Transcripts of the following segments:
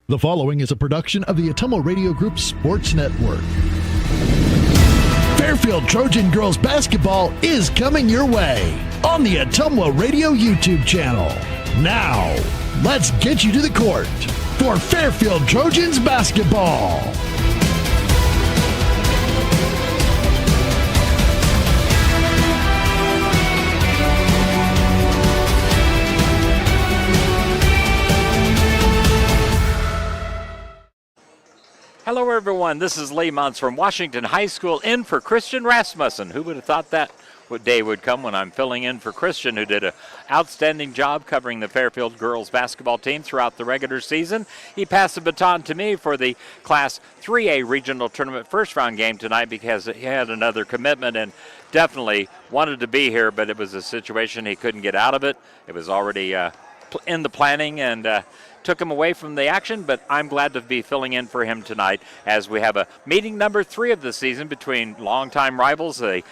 The following is a production of the Ottumwa Radio Group Sports Network. Fairfield Trojan Girls Basketball is coming your way on the Ottumwa Radio YouTube channel. Now, let's get you to the court for Fairfield Trojans Basketball. Hello everyone, this is Lee Muntz from Washington High School in for Christian Rasmussen. Who would have thought that day would come when I'm filling in for Christian, who did an outstanding job covering the Fairfield girls basketball team throughout the regular season. He passed the baton to me for the Class 3A regional tournament first round game tonight because he had another commitment and definitely wanted to be here, but it was a situation he couldn't get out of it. It was already in the planning and took him away from the action, but I'm glad to be filling in for him tonight as we have a meeting number 3 of the season between longtime rivals, the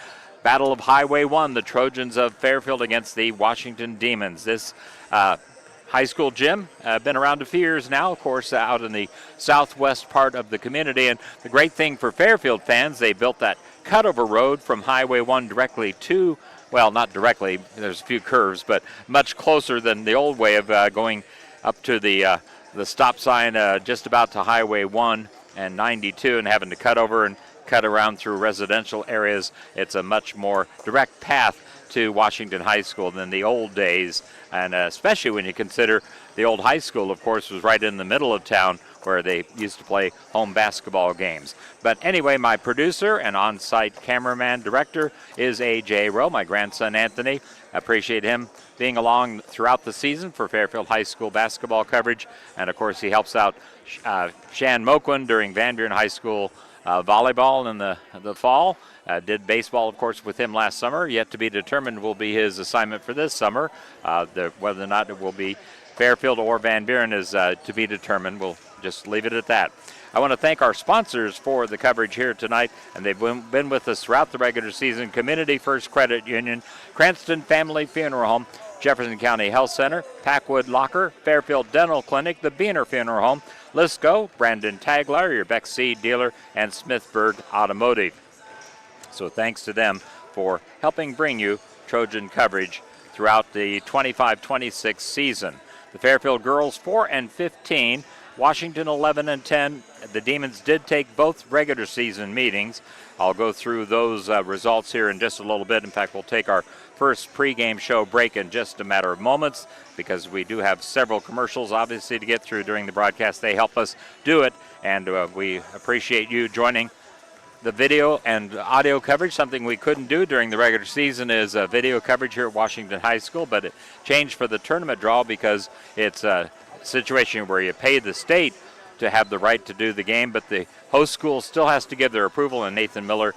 Battle of Highway 1, the Trojans of Fairfield against the Washington Demons. This high school gym been around a few years now, of course, out in the southwest part of the community, and the great thing for Fairfield fans, they built that cutover road from Highway 1 directly to, well, not directly, there's a few curves, but much closer than the old way of going up to the stop sign just about to Highway 1 and 92 and having to cut over and cut around through residential areas. It's a much more direct path to Washington High School than the old days, and especially when you consider the old high school, of course, was right in the middle of town where they used to play home basketball games. But anyway, my producer and on-site cameraman director is A.J. Rowe, my grandson Anthony. I appreciate him being along throughout the season for Fairfield High School basketball coverage. And, of course, he helps out Shan Moquin during Van Buren High School volleyball in the fall. Did baseball, of course, with him last summer. Yet to be determined will be his assignment for this summer. Whether or not it will be Fairfield or Van Buren is to be determined. We'll just leave it at that. I want to thank our sponsors for the coverage here tonight, and they've been with us throughout the regular season. Community First Credit Union, Cranston Family Funeral Home, Jefferson County Health Center, Packwood Locker, Fairfield Dental Clinic, the Biener Funeral Home, Lisco, Brandon Tagler, your Beck Seed dealer, and Smithburg Automotive. So thanks to them for helping bring you Trojan coverage throughout the 25-26 season. The Fairfield girls 4-15, Washington 11-10. The Demons did take both regular season meetings. I'll go through those results here in just a little bit. In fact, we'll take our first pregame show break in just a matter of moments because we do have several commercials, obviously, to get through during the broadcast. They help us do it, and we appreciate you joining the video and audio coverage. Something we couldn't do during the regular season is video coverage here at Washington High School, but it changed for the tournament draw because it's a situation where you pay the state to have the right to do the game, but the host school still has to give their approval, and Nathan Miller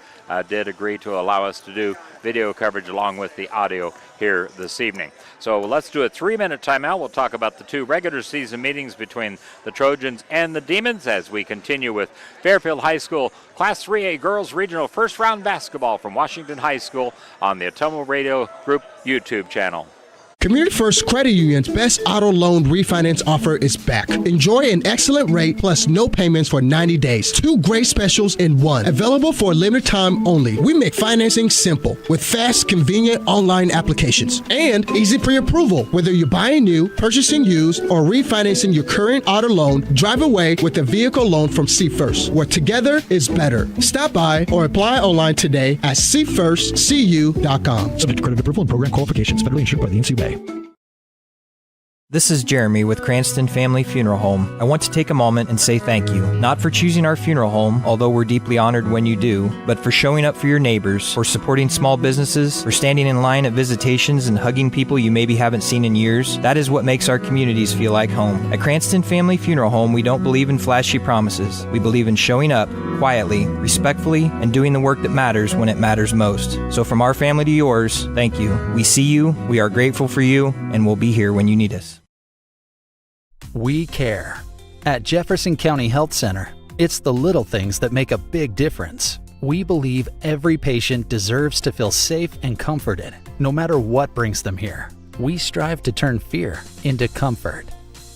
did agree to allow us to do video coverage along with the audio here this evening. So let's do a 3-minute timeout. We'll talk about the 2 regular season meetings between the Trojans and the Demons as we continue with Fairfield High School Class 3A Girls Regional First Round Basketball from Washington High School on the Ottumwa Radio Group YouTube channel. Community First Credit Union's best auto loan refinance offer is back. Enjoy an excellent rate plus no payments for 90 days. 2 great specials in one. Available for a limited time only. We make financing simple with fast, convenient online applications and easy pre-approval. Whether you're buying new, purchasing used, or refinancing your current auto loan, drive away with a vehicle loan from See First, where together is better. Stop by or apply online today at seefirstcu.com. Subject to credit approval and program qualifications. Federally insured by the NCUA. This is Jeremy with Cranston Family Funeral Home. I want to take a moment and say thank you, not for choosing our funeral home, although we're deeply honored when you do, but for showing up for your neighbors, for supporting small businesses, for standing in line at visitations and hugging people you maybe haven't seen in years. That is what makes our communities feel like home. At Cranston Family Funeral Home, we don't believe in flashy promises. We believe in showing up quietly, respectfully, and doing the work that matters when it matters most. So from our family to yours, thank you. We see you, we are grateful for you, and we'll be here when you need us. We care. At Jefferson County Health Center, it's the little things that make a big difference. We believe every patient deserves to feel safe and comforted, no matter what brings them here. We strive to turn fear into comfort.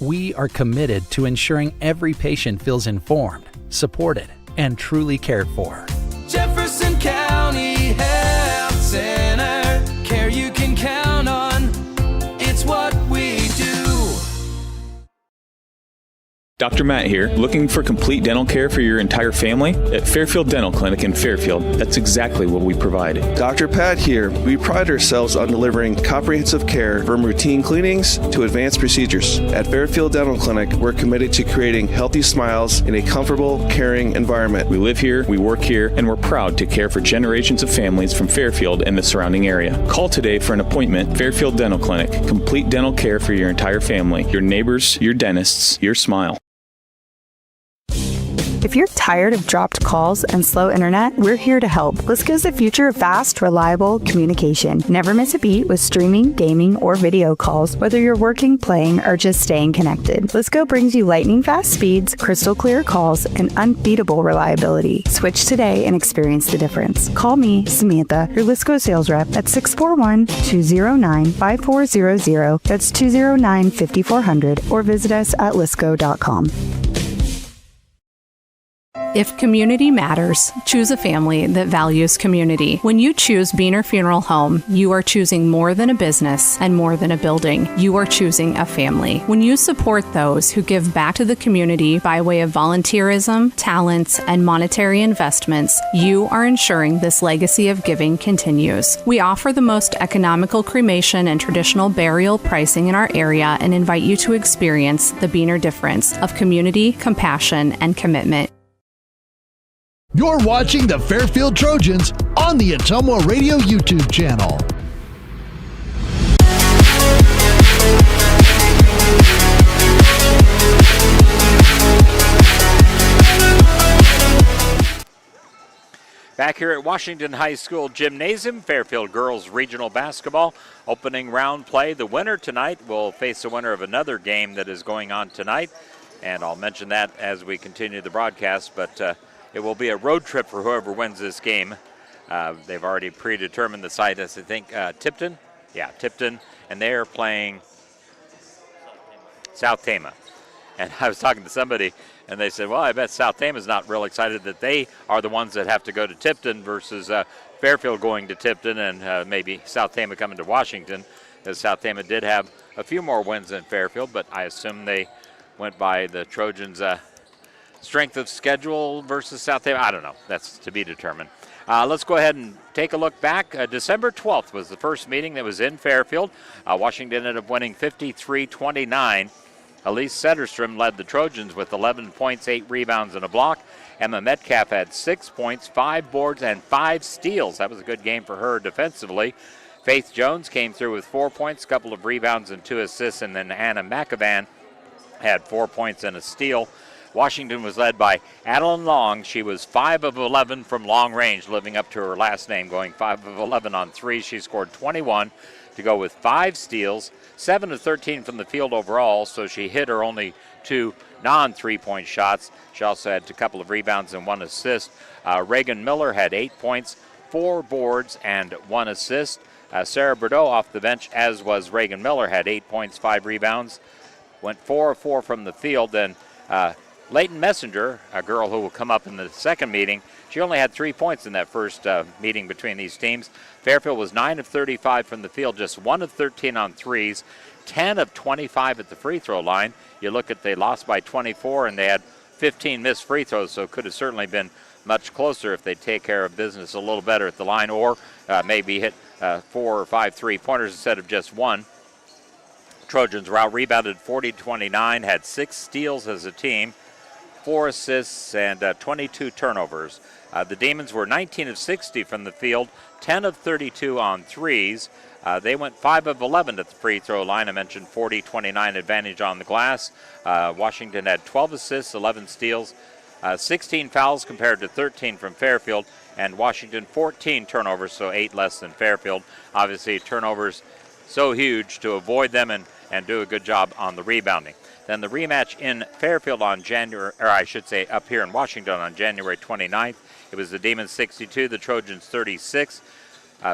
We are committed to ensuring every patient feels informed, supported, and truly cared for. Jefferson County Health Center, care you can count on, it's what we do. Dr. Matt here, looking for complete dental care for your entire family? At Fairfield Dental Clinic in Fairfield, that's exactly what we provide. Dr. Pat here. We pride ourselves on delivering comprehensive care from routine cleanings to advanced procedures. At Fairfield Dental Clinic, we're committed to creating healthy smiles in a comfortable, caring environment. We live here, we work here, and we're proud to care for generations of families from Fairfield and the surrounding area. Call today for an appointment. Fairfield Dental Clinic, complete dental care for your entire family, your neighbors, your dentists, your smile. If you're tired of dropped calls and slow internet, we're here to help. Lisco's the future of fast, reliable communication. Never miss a beat with streaming, gaming, or video calls, whether you're working, playing, or just staying connected. Lisco brings you lightning fast speeds, crystal clear calls, and unbeatable reliability. Switch today and experience the difference. Call me, Samantha, your Lisco sales rep at 641-209-5400. That's 209-5400, or visit us at lisco.com. If community matters, choose a family that values community. When you choose Beaner Funeral Home, you are choosing more than a business and more than a building. You are choosing a family. When you support those who give back to the community by way of volunteerism, talents, and monetary investments, you are ensuring this legacy of giving continues. We offer the most economical cremation and traditional burial pricing in our area and invite you to experience the Beaner difference of community, compassion, and commitment. You're watching the Fairfield Trojans on the Ottumwa Radio YouTube channel. Back here at Washington High School Gymnasium, Fairfield Girls Regional Basketball opening round play. The winner tonight will face the winner of another game that is going on tonight, and I'll mention that as we continue the broadcast, but it will be a road trip for whoever wins this game. They've already predetermined the site as I think Tipton. Yeah, Tipton, and they are playing South Tama. And I was talking to somebody, and they said, well, I bet South Tama's not real excited that they are the ones that have to go to Tipton versus Fairfield going to Tipton and maybe South Tama coming to Washington, because South Tama did have a few more wins than Fairfield, but I assume they went by the Trojans' strength of schedule versus South Tama. I don't know. That's to be determined. Let's go ahead and take a look back. December 12th was the first meeting that was in Fairfield. Washington ended up winning 53-29. Elise Setterstrom led the Trojans with 11 points, 8 rebounds, and a block. Emma Metcalf had 6 points, 5 boards, and 5 steals. That was a good game for her defensively. Faith Jones came through with 4 points, a couple of rebounds, and 2 assists, and then Hannah McAvan had 4 points and a steal. Washington was led by Adeline Long. She was 5 of 11 from long range, living up to her last name, going 5 of 11 on 3. She scored 21 to go with 5 steals, 7 of 13 from the field overall, so she hit her only 2 non-3-point shots. She also had a couple of rebounds and 1 assist. Reagan Miller had 8 points, 4 boards, and 1 assist. Sarah Bordeaux off the bench, as was Reagan Miller, had 8 points, 5 rebounds, went 4 of 4 from the field. Then Leighton Messenger, a girl who will come up in the second meeting, she only had 3 points in that first meeting between these teams. Fairfield was 9 of 35 from the field, just 1 of 13 on threes, 10 of 25 at the free throw line. You look at, they lost by 24 and they had 15 missed free throws, so it could have certainly been much closer if they take care of business a little better at the line, or maybe hit 4 or 5 3-pointers instead of just 1. Trojans were out rebounded 40-29, had 6 steals as a team, 4 assists, and 22 turnovers. The Demons were 19 of 60 from the field, 10 of 32 on threes. They went 5 of 11 at the free throw line. I mentioned 40-29 advantage on the glass. Washington had 12 assists, 11 steals, 16 fouls compared to 13 from Fairfield, and Washington 14 turnovers, so 8 less than Fairfield. Obviously, turnovers so huge to avoid them and do a good job on the rebounding. Then the rematch in Fairfield on up here in Washington on January 29th. It was the Demons 62, the Trojans 36.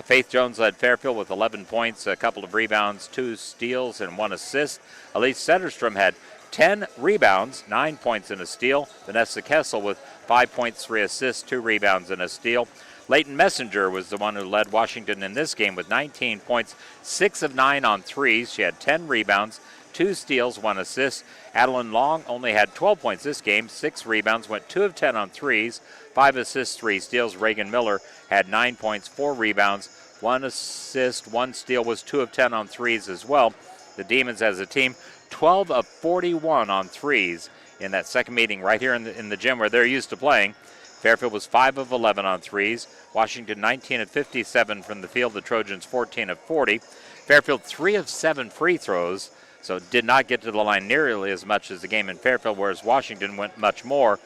Faith Jones led Fairfield with 11 points, a couple of rebounds, 2 steals, and 1 assist. Elise Setterstrom had 10 rebounds, 9 points and a steal. Vanessa Kessel with 5 points, 3 assists, 2 rebounds and a steal. Leighton Messenger was the one who led Washington in this game with 19 points, 6 of 9 on threes. She had 10 rebounds, 2 steals, 1 assist. Adeline Long only had 12 points this game, 6 rebounds, went 2 of 10 on threes, 5 assists, 3 steals. Reagan Miller had 9 points, 4 rebounds, 1 assist, 1 steal, was 2 of 10 on threes as well. The Demons as a team, 12 of 41 on threes in that second meeting right here in the gym where they're used to playing. Fairfield was 5 of 11 on threes. Washington 19 of 57 from the field. The Trojans 14 of 40. Fairfield 3 of 7 free throws, so did not get to the line nearly as much as the game in Fairfield, whereas Washington went much more,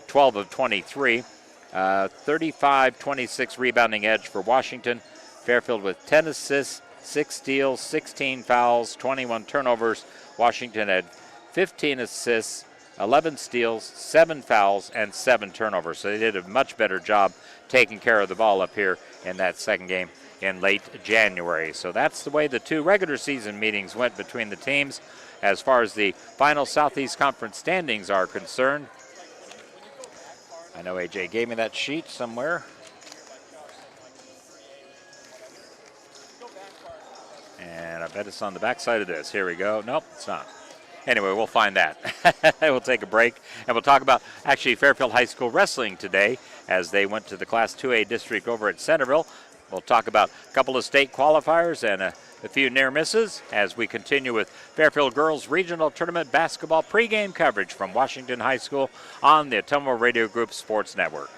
12 of 23. 35-26 rebounding edge for Washington. Fairfield with 10 assists, 6 steals, 16 fouls, 21 turnovers. Washington had 15 assists, 11 steals, 7 fouls, and 7 turnovers. So they did a much better job taking care of the ball up here in that second game in late January. So that's the way the 2 regular season meetings went between the teams. As far as the final Southeast Conference standings are concerned, I know AJ gave me that sheet somewhere. And I bet it's on the back side of this. Here we go. Nope, it's not. Anyway, we'll find that. We'll take a break, and we'll talk about actually Fairfield High School wrestling today as they went to the Class 2A district over at Centerville. We'll talk about a couple of state qualifiers and a few near misses as we continue with Fairfield Girls Regional Tournament Basketball pregame coverage from Washington High School on the Ottumwa Radio Group Sports Network.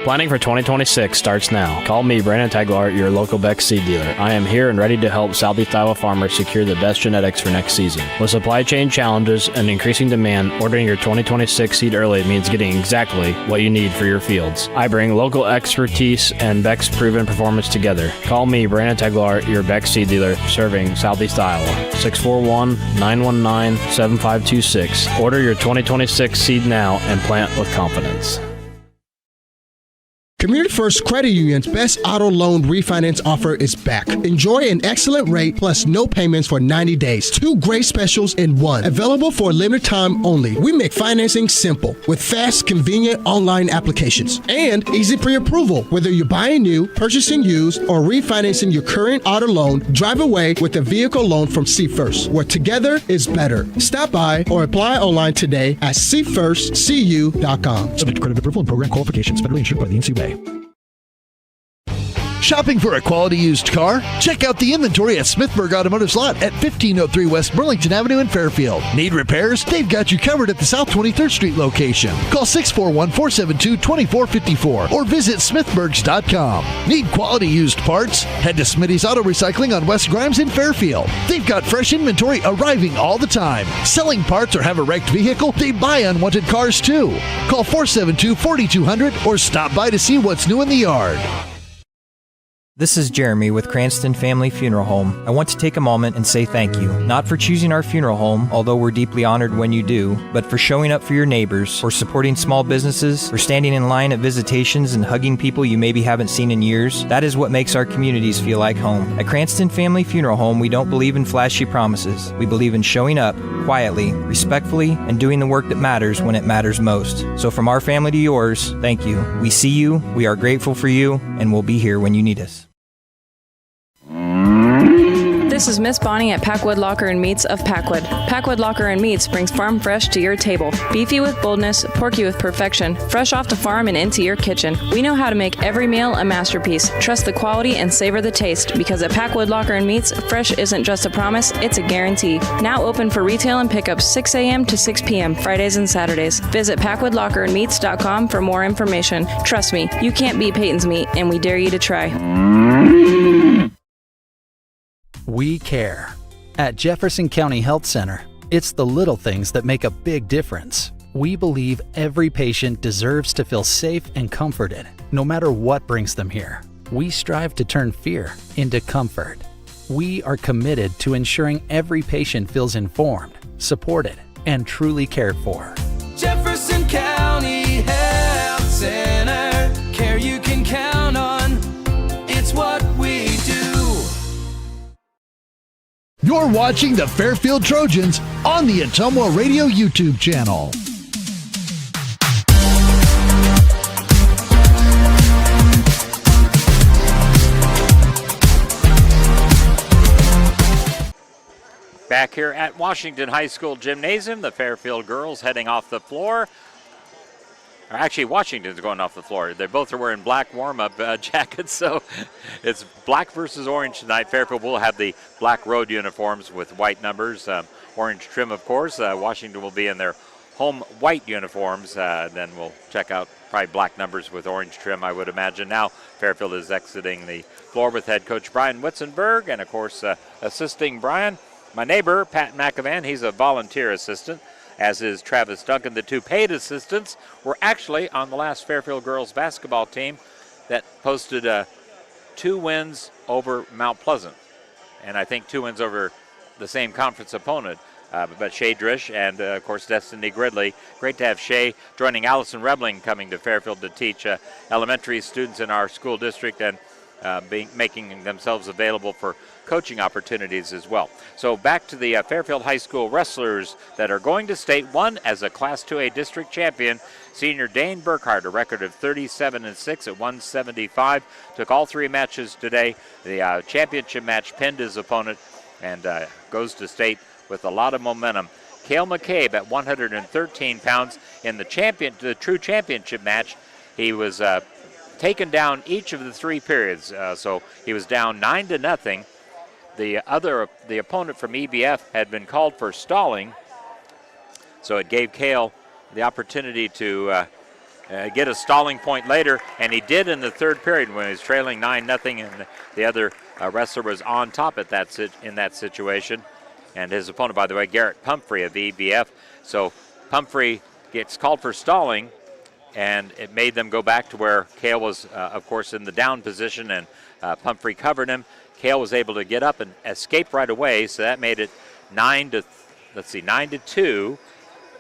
Planning for 2026 starts now. Call me, Brandon Taglar, your local Beck's seed dealer. I am here and ready to help Southeast Iowa farmers secure the best genetics for next season. With supply chain challenges and increasing demand, ordering your 2026 seed early means getting exactly what you need for your fields. I bring local expertise and Beck's proven performance together. Call me, Brandon Taglar, your Beck's seed dealer, serving Southeast Iowa. 641-919-7526. Order your 2026 seed now and plant with confidence. Community First Credit Union's best auto loan refinance offer is back. Enjoy an excellent rate plus no payments for 90 days. 2 great specials in one. Available for a limited time only. We make financing simple with fast, convenient online applications and easy pre-approval. Whether you're buying new, purchasing used, or refinancing your current auto loan, drive away with a vehicle loan from See First, where together is better. Stop by or apply online today at seefirstcu.com. Subject to credit approval and program qualifications. Federally insured by the NCUA. Shopping for a quality used car? Check out the inventory at Smithburg Automotive's lot at 1503 West Burlington Avenue in Fairfield. Need repairs? They've got you covered at the South 23rd Street location. Call 641-472-2454 or visit smithburgs.com. Need quality used parts? Head to Smitty's Auto Recycling on West Grimes in Fairfield. They've got fresh inventory arriving all the time. Selling parts or have a wrecked vehicle? They buy unwanted cars too. Call 472-4200 or stop by to see what's new in the yard. This is Jeremy with Cranston Family Funeral Home. I want to take a moment and say thank you, not for choosing our funeral home, although we're deeply honored when you do, but for showing up for your neighbors, for supporting small businesses, for standing in line at visitations and hugging people you maybe haven't seen in years. That is what makes our communities feel like home. At Cranston Family Funeral Home, we don't believe in flashy promises. We believe in showing up quietly, respectfully, and doing the work that matters when it matters most. So from our family to yours, thank you. We see you, we are grateful for you, and we'll be here when you need us. This is Miss Bonnie at Packwood Locker and Meats of Packwood. Packwood Locker and Meats brings farm fresh to your table. Beefy with boldness, porky with perfection, fresh off the farm and into your kitchen. We know how to make every meal a masterpiece. Trust the quality and savor the taste, because at Packwood Locker and Meats, fresh isn't just a promise, it's a guarantee. Now open for retail and pickup 6 a.m. to 6 p.m. Fridays and Saturdays. Visit PackwoodLockerandMeats.com for more information. Trust me, you can't beat Peyton's Meat, and we dare you to try. We care. At Jefferson County Health Center, it's the little things that make a big difference. We believe every patient deserves to feel safe and comforted, no matter what brings them here. We strive to turn fear into comfort. We are committed to ensuring every patient feels informed, supported, and truly cared for. Jefferson County Health Center, care you can count on. It's what we do. You're watching the Fairfield Trojans on the Ottumwa Radio YouTube channel. Back here at Washington High School Gymnasium, the Fairfield girls heading off the floor. Or actually, Washington's going off the floor. They both are wearing black warm-up jackets, so it's black versus orange tonight. Fairfield will have the black road uniforms with white numbers, orange trim, of course. Washington will be in their home white uniforms. Then we'll check out probably black numbers with orange trim, I would imagine. Now Fairfield is exiting the floor with head coach Brian Witzenberg, and, of course, assisting Brian, my neighbor, Pat McEvan. He's a volunteer assistant, as is Travis Duncan. The two paid assistants were actually on the last Fairfield girls basketball team that posted 2 wins over Mount Pleasant, and I think 2 wins over the same conference opponent. But Shay Drish and, of course, Destiny Gridley. Great to have Shay joining Allison Rebling coming to Fairfield to teach elementary students in our school district, and making themselves available for coaching opportunities as well. So back to the Fairfield High School wrestlers that are going to state. One as a Class 2A district champion, senior Dane Burkhardt, a record of 37-6 at 175. Took all 3 matches today. The championship match pinned his opponent and goes to state with a lot of momentum. Cale McCabe at 113 pounds in the true championship match. He was taken down each of the 3 periods, so he was down 9-0. The opponent from EBF had been called for stalling, so it gave Cale the opportunity to get a stalling point later, and he did in the 3rd period when he was trailing 9-0, and the other wrestler was on top in that situation. And his opponent, by the way, Garrett Pumphrey of EBF. So Pumphrey gets called for stalling, and it made them go back to where Cale was, of course, in the down position, and Pumphrey covered him. Cale was able to get up and escape right away, so that made it 9-2,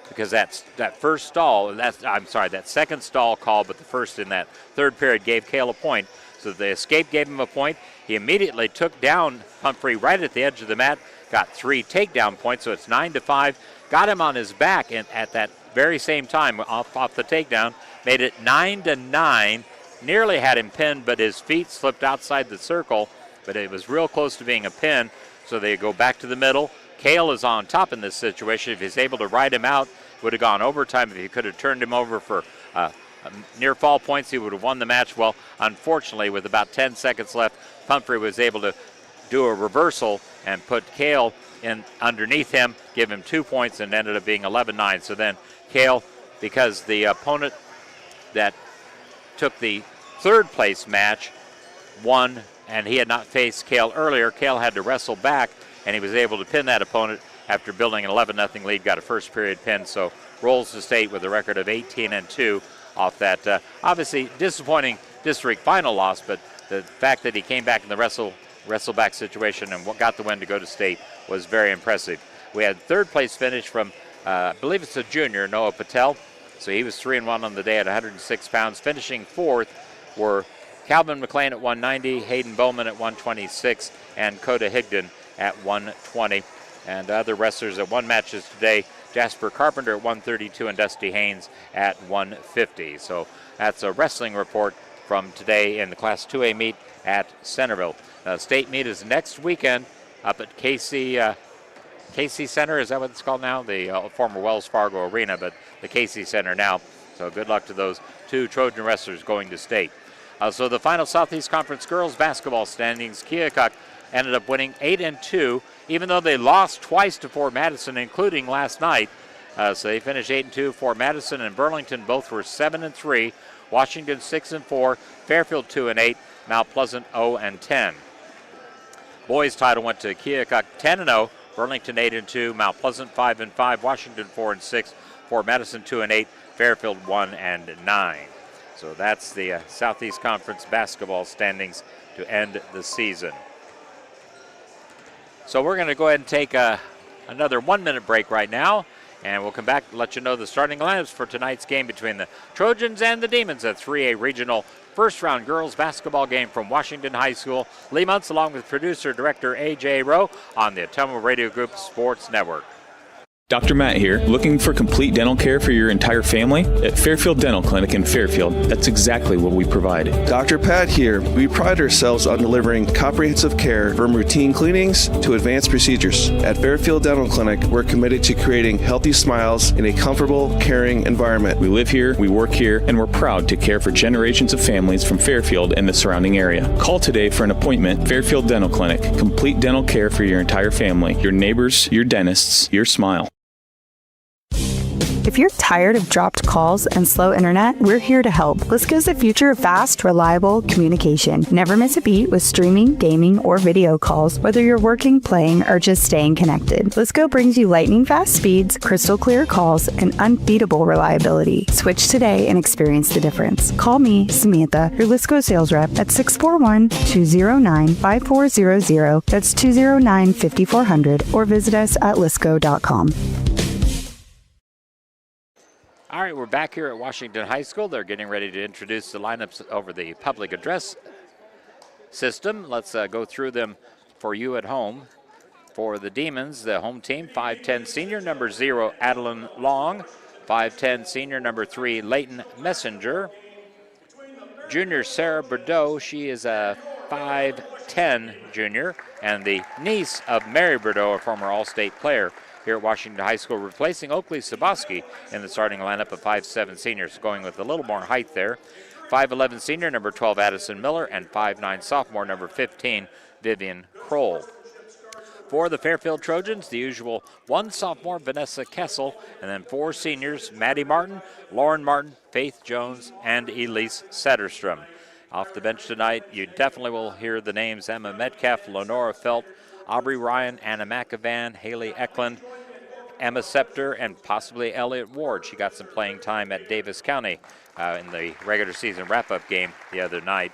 because that first stall, that second stall call, but the first in that 3rd period gave Cale a point. So the escape gave him a point. He immediately took down Pumphrey right at the edge of the mat, got 3 takedown points, so it's 9-5. Got him on his back, and at that very same time, off the takedown, made it 9-9. Nearly had him pinned, but his feet slipped outside the circle, but it was real close to being a pin, so they go back to the middle. Cale is on top in this situation. If he's able to ride him out, would have gone overtime. If he could have turned him over for near fall points, he would have won the match. Well, unfortunately, with about 10 seconds left, Pumphrey was able to do a reversal and put Cale in underneath him, give him 2 points, and ended up being 11-9. So then Cale, because the opponent that took the 3rd place match won, and he had not faced Cale earlier, Cale had to wrestle back, and he was able to pin that opponent after building an 11-0 lead, got a first period pin, so rolls to state with a record of 18-2 off that obviously disappointing district final loss, but the fact that he came back in the wrestle back situation and got the win to go to state was very impressive. We had 3rd place finish from, I believe it's a junior, Noah Patel, so he was 3-1 on the day at 106 pounds. Finishing 4th were Calvin McLean at 190, Hayden Bowman at 126, and Coda Higdon at 120. And other wrestlers that won matches today, Jasper Carpenter at 132 and Dusty Haynes at 150. So that's a wrestling report from today in the Class 2A meet at Centerville. State meet is next weekend up at Casey Center. Is that what it's called now? The former Wells Fargo Arena, but the Casey Center now. So good luck to those 2 Trojan wrestlers going to state. So the final Southeast Conference girls basketball standings, Keokuk ended up winning 8-2, even though they lost twice to Fort Madison, including last night. So they finished 8-2. Fort Madison and Burlington both were 7-3. Washington 6-4. Fairfield 2-8. Mount Pleasant 0-10. Boys title went to Keokuk 10-0. Burlington 8-2. Mount Pleasant 5-5. Washington 4-6. Fort Madison 2-8. Fairfield 1-9. So that's the Southeast Conference basketball standings to end the season. So we're going to go ahead and take another 1-minute break right now, and we'll come back and let you know the starting lineups for tonight's game between the Trojans and the Demons at 3A Regional first-round girls basketball game from Washington High School. Lee Muntz along with producer-director A.J. Rowe on the Ottumwa Radio Group Sports Network. Dr. Matt here. Looking for complete dental care for your entire family? At Fairfield Dental Clinic in Fairfield, that's exactly what we provide. Dr. Pat here. We pride ourselves on delivering comprehensive care from routine cleanings to advanced procedures. At Fairfield Dental Clinic, we're committed to creating healthy smiles in a comfortable, caring environment. We live here, we work here, and we're proud to care for generations of families from Fairfield and the surrounding area. Call today for an appointment. Fairfield Dental Clinic. Complete dental care for your entire family. Your neighbors, your dentists, your smile. If you're tired of dropped calls and slow internet, we're here to help. Lisco's the future of fast, reliable communication. Never miss a beat with streaming, gaming, or video calls, whether you're working, playing, or just staying connected. Lisco brings you lightning fast speeds, crystal clear calls, and unbeatable reliability. Switch today and experience the difference. Call me, Samantha, your Lisco sales rep at 641-209-5400. That's 209-5400, or visit us at lisco.com. All right, we're back here at Washington High School. They're getting ready to introduce the lineups over the public address system. Let's go through them for you at home. For the Demons, the home team, 5'10 senior, number 0, Adeline Long. 5'10 senior, number 3, Leighton Messenger. Junior Sarah Bordeaux, she is a 5'10 junior, and the niece of Mary Bordeaux, a former All-State player here at Washington High School, replacing Oakley Saboski in the starting lineup of 5'7 seniors, going with a little more height there. 5'11 senior, number 12, Addison Miller, and 5'9 sophomore, number 15, Vivian Kroll. For the Fairfield Trojans, the usual 1 sophomore, Vanessa Kessel, and then 4 seniors, Maddie Martin, Lauren Martin, Faith Jones, and Elise Setterstrom. Off the bench tonight, you definitely will hear the names Emma Metcalf, Lenora Felt, Aubrey Ryan, Anna McEvan, Haley Eklund, Emma Scepter, and possibly Elliott Ward. She got some playing time at Davis County in the regular season wrap-up game the other night,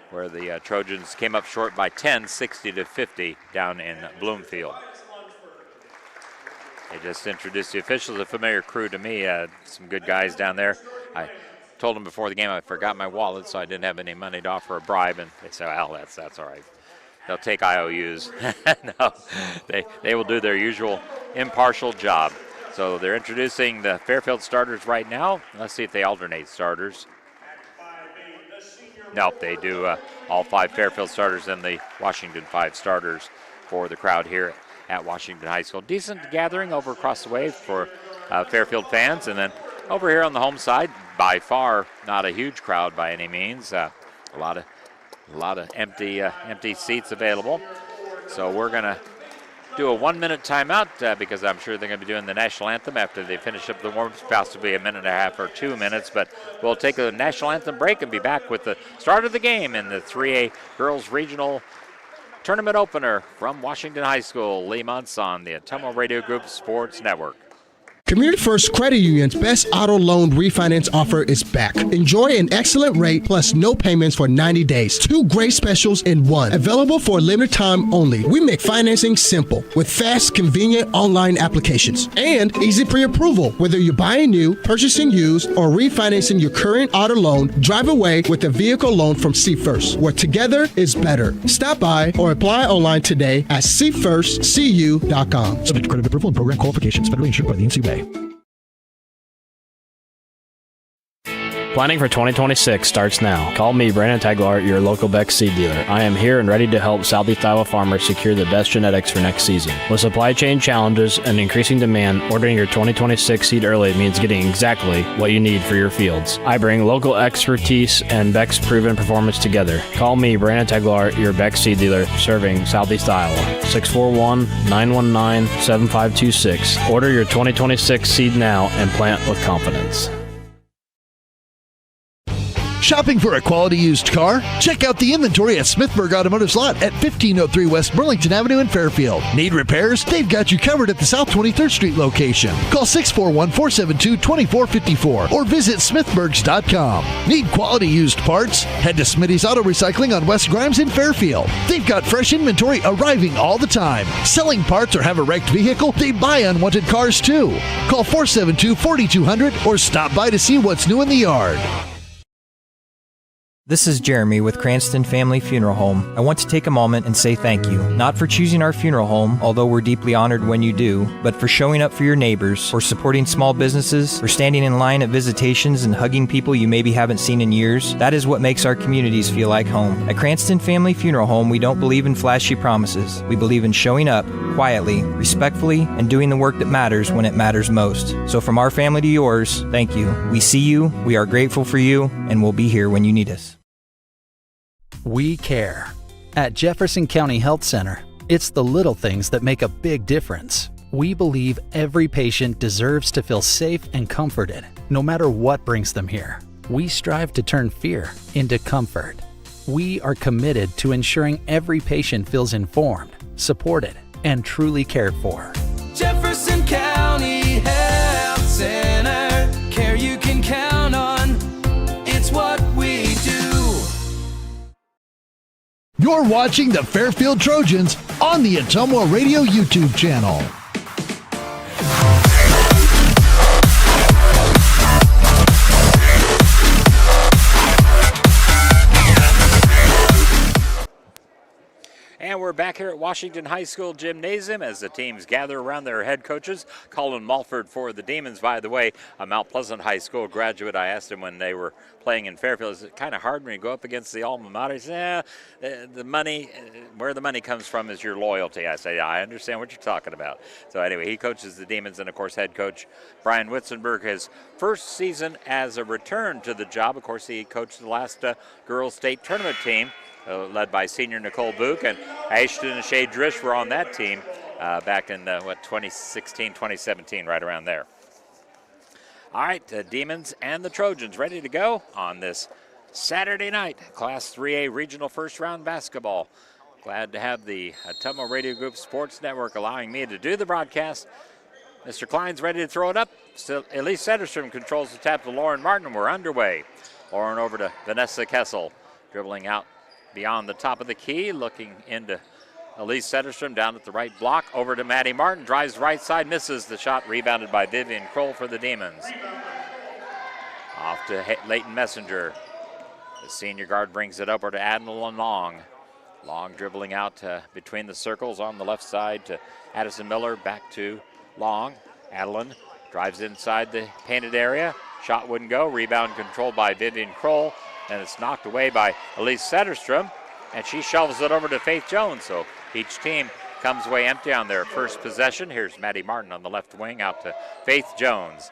where the Trojans came up short by 10, 60-50 down in Bloomfield. They just introduced the officials, a familiar crew to me, some good guys down there. I told them before the game I forgot my wallet, so I didn't have any money to offer a bribe, and they said, well, that's all right. They'll take IOUs. No, they will do their usual impartial job. So they're introducing the Fairfield starters right now. Let's see if they alternate starters. Nope, they do all 5 Fairfield starters and the Washington 5 starters for the crowd here at Washington High School. Decent gathering over across the way for Fairfield fans. And then over here on the home side, by far not a huge crowd by any means. A lot of empty seats available. So we're going to do a 1-minute timeout because I'm sure they're going to be doing the national anthem after they finish up the warm-up. Possibly a minute and a half or 2 minutes, but we'll take a national anthem break and be back with the start of the game in the 3A Girls Regional Tournament Opener from Washington High School. Lee Muntz on the Ottumwa Radio Group Sports Network. Community First Credit Union's best auto loan refinance offer is back. Enjoy an excellent rate plus no payments for 90 days. 2 great specials in one. Available for a limited time only. We make financing simple with fast, convenient online applications and easy pre-approval. Whether you're buying new, purchasing used, or refinancing your current auto loan, drive away with a vehicle loan from See First, where together is better. Stop by or apply online today at seefirstcu.com. Subject to credit approval and program qualifications. Federally insured by the NCUA. Planning for 2026 starts now. Call me, Brandon Taglar, your local Beck seed dealer. I am here and ready to help Southeast Iowa farmers secure the best genetics for next season. With supply chain challenges and increasing demand, ordering your 2026 seed early means getting exactly what you need for your fields. I bring local expertise and Beck's proven performance together. Call me, Brandon Taglar, your Beck seed dealer, serving Southeast Iowa. 641-919-7526. Order your 2026 seed now and plant with confidence. Shopping for a quality used car? Check out the inventory at Smithburg Automotive's lot at 1503 West Burlington Avenue in Fairfield. Need repairs? They've got you covered at the South 23rd Street location. Call 641-472-2454 or visit smithburgs.com. Need quality used parts? Head to Smitty's Auto Recycling on West Grimes in Fairfield. They've got fresh inventory arriving all the time. Selling parts or have a wrecked vehicle? They buy unwanted cars too. Call 472-4200 or stop by to see what's new in the yard. This is Jeremy with Cranston Family Funeral Home. I want to take a moment and say thank you, not for choosing our funeral home, although we're deeply honored when you do, but for showing up for your neighbors, for supporting small businesses, for standing in line at visitations and hugging people you maybe haven't seen in years. That is what makes our communities feel like home. At Cranston Family Funeral Home, we don't believe in flashy promises. We believe in showing up quietly, respectfully, and doing the work that matters when it matters most. So from our family to yours, thank you. We see you, we are grateful for you, and we'll be here when you need us. We care. At Jefferson County Health Center, it's the little things that make a big difference. We believe every patient deserves to feel safe and comforted, no matter what brings them here. We strive to turn fear into comfort. We are committed to ensuring every patient feels informed, supported, and truly cared for. Jefferson County Health Center, care you can count on. It's what we do. You're watching the Fairfield Trojans on the Ottumwa Radio YouTube channel. And we're back here at Washington High School Gymnasium as the teams gather around their head coaches. Colin Mulford for the Demons, by the way, a Mount Pleasant High School graduate. I asked him when they were playing in Fairfield, is it kind of hard when you go up against the alma mater? He said, the money, where the money comes from is your loyalty. I say, yeah, I understand what you're talking about. So anyway, he coaches the Demons, and of course head coach Brian Witzenberg, his first season as a return to the job. Of course, he coached the last girls state tournament team. Led by senior Nicole Book, and Ashton and Shay Drish were on that team back in 2016, 2017, right around there. All right, the Demons and the Trojans ready to go on this Saturday night, Class 3A Regional First Round Basketball. Glad to have the Ottumwa Radio Group Sports Network allowing me to do the broadcast. Mr. Klein's ready to throw it up. Still, Elise Sederstrom controls the tap to Lauren Martin. We're underway. Lauren over to Vanessa Kessel, dribbling out beyond the top of the key, looking into Elise Sederstrom down at the right block. Over to Maddie Martin, drives right side, misses the shot, rebounded by Vivian Kroll for the Demons. Off to Leighton Messenger. The senior guard brings it over to Adeline Long. Long dribbling out between the circles on the left side to Addison Miller, back to Long. Adeline drives inside the painted area. Shot wouldn't go, rebound controlled by Vivian Kroll. And it's knocked away by Elise Sederstrom, and she shovels it over to Faith Jones. So each team comes away empty on their first possession. Here's Maddie Martin on the left wing out to Faith Jones.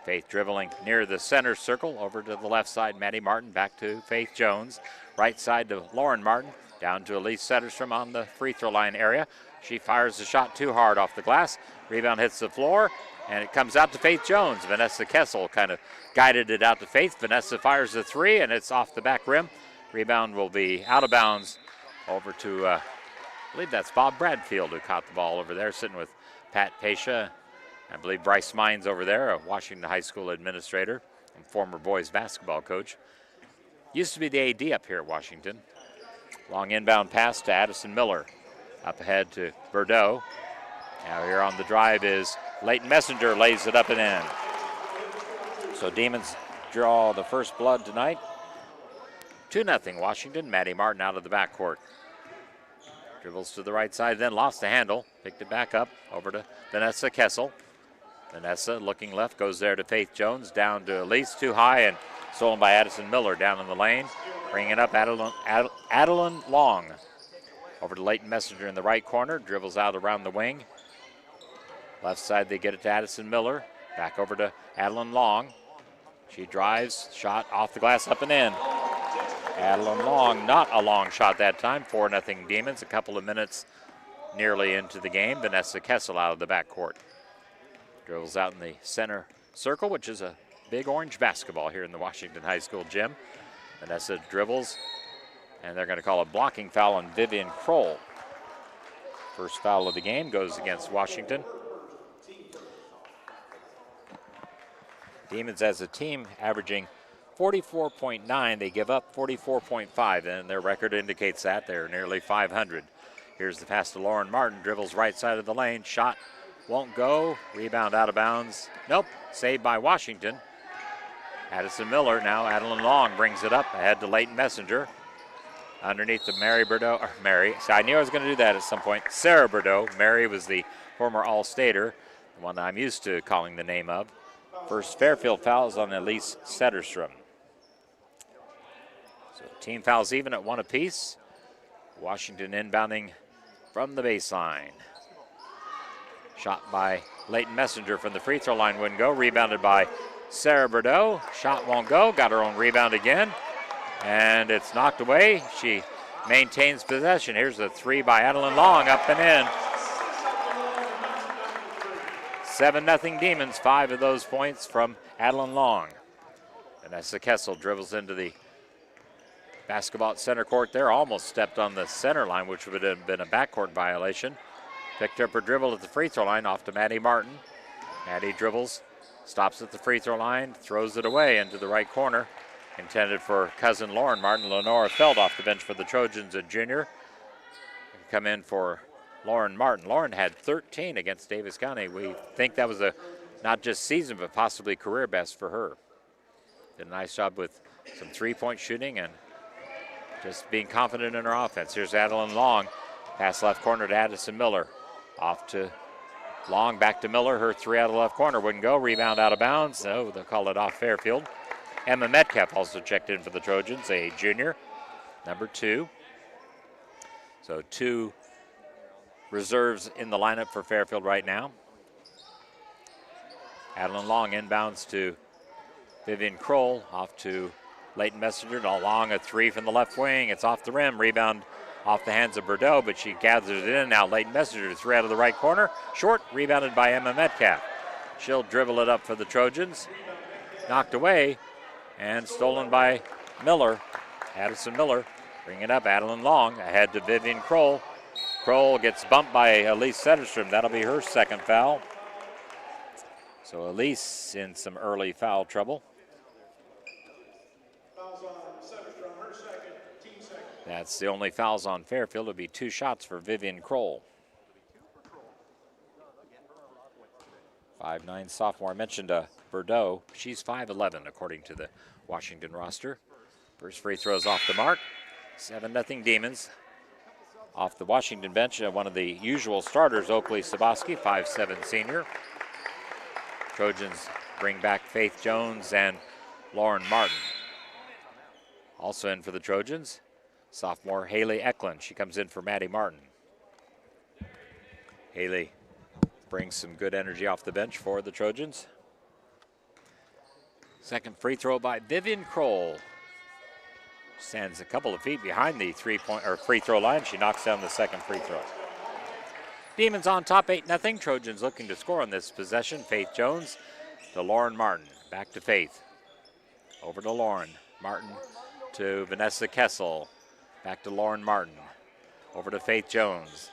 Faith dribbling near the center circle over to the left side. Maddie Martin back to Faith Jones. Right side to Lauren Martin, down to Elise Sederstrom on the free throw line area. She fires the shot too hard off the glass. Rebound hits the floor, and it comes out to Faith Jones. Vanessa Kessel kind of guided it out to Faith. Vanessa fires the three, and it's off the back rim. Rebound will be out of bounds over to, I believe that's Bob Bradfield who caught the ball over there, sitting with Pat Pasha. I believe Bryce Mines over there, a Washington High School administrator and former boys basketball coach. Used to be the AD up here at Washington. Long inbound pass to Addison Miller. Up ahead to Bordeaux. Now here on the drive is Leighton Messenger, lays it up and in. So Demons draw the first blood tonight. 2-0 Washington. Maddie Martin out of the backcourt. Dribbles to the right side, then lost the handle. Picked it back up over to Vanessa Kessel. Vanessa looking left, goes there to Faith Jones, down to Elise, too high, and stolen by Addison Miller down in the lane. Bringing it up Adeline Long. Over to Leighton Messenger in the right corner, dribbles out around the wing. Left side, they get it to Addison Miller. Back over to Adeline Long. She drives, shot off the glass, up and in. Adeline Long, not a long shot that time. 4-0 Demons, a couple of minutes nearly into the game. Vanessa Kessel out of the backcourt. Dribbles out in the center circle, which is a big orange basketball here in the Washington High School gym. Vanessa dribbles, and they're going to call a blocking foul on Vivian Kroll. First foul of the game goes against Washington. Demons as a team averaging 44.9. They give up 44.5, and their record indicates that. They're nearly 500. Here's the pass to Lauren Martin. Dribbles right side of the lane. Shot won't go. Rebound out of bounds. Nope. Saved by Washington. Addison Miller, now Adeline Long brings it up ahead to Leighton Messenger. Underneath the Mary Bordeaux, or Mary, so I knew I was going to do that at some point. Sarah Bordeaux. Mary was the former All-Stater, the one I'm used to calling the name of. First Fairfield foul is on Elise Setterstrom. So team fouls even at 1 apiece. Washington inbounding from the baseline. Shot by Leighton Messenger from the free throw line wouldn't go. Rebounded by Sarah Bordeaux. Shot won't go. Got her own rebound again. And it's knocked away. She maintains possession. Here's a 3 by Adeline Long, up and in. 7-0 Demons, 5 of those points from Adeline Long. Vanessa Kessel dribbles into the basketball at center court there. Almost stepped on the center line, which would have been a backcourt violation. Picked up her dribble at the free throw line off to Maddie Martin. Maddie dribbles, stops at the free throw line, throws it away into the right corner. Intended for cousin Lauren Martin. Lenora Feld off the bench for the Trojans, a junior. Come in for Lauren Martin. Lauren had 13 against Davis County. We think that was a not just season, but possibly career best for her. Did a nice job with some three-point shooting and just being confident in her offense. Here's Adeline Long. Pass left corner to Addison Miller. Off to Long, back to Miller. Her 3 out of the left corner wouldn't go. Rebound out of bounds. So they'll call it off Fairfield. Emma Metcalf also checked in for the Trojans, a junior, number 2. So 2 reserves in the lineup for Fairfield right now. Adeline Long inbounds to Vivian Kroll, off to Leighton Messenger. Long, a 3 from the left wing. It's off the rim. Rebound off the hands of Bordeaux, but she gathers it in. Now Leighton Messenger, 3 out of the right corner. Short, rebounded by Emma Metcalf. She'll dribble it up for the Trojans. Knocked away. And stolen by Miller, Addison Miller. Bring it up, Adeline Long, ahead to Vivian Kroll. Kroll gets bumped by Elise Setterstrom. That'll be her second foul. So Elise in some early foul trouble. That's the only fouls on Fairfield. It'll be 2 shots for Vivian Kroll. 5'9" sophomore. I mentioned Bordeaux. She's 5'11" according to the Washington roster. First free throws off the mark. 7-0 Demons. Off the Washington bench, one of the usual starters, Oakley Saboski, 5'7" senior. Trojans bring back Faith Jones and Lauren Martin. Also in for the Trojans, sophomore Haley Eklund. She comes in for Maddie Martin. Haley brings some good energy off the bench for the Trojans. Second free throw by Vivian Kroll. Stands a couple of feet behind the free throw line. She knocks down the second free throw. Demons on top, 8-0. Trojans looking to score on this possession. Faith Jones to Lauren Martin. Back to Faith. Over to Lauren. Martin to Vanessa Kessel. Back to Lauren Martin. Over to Faith Jones.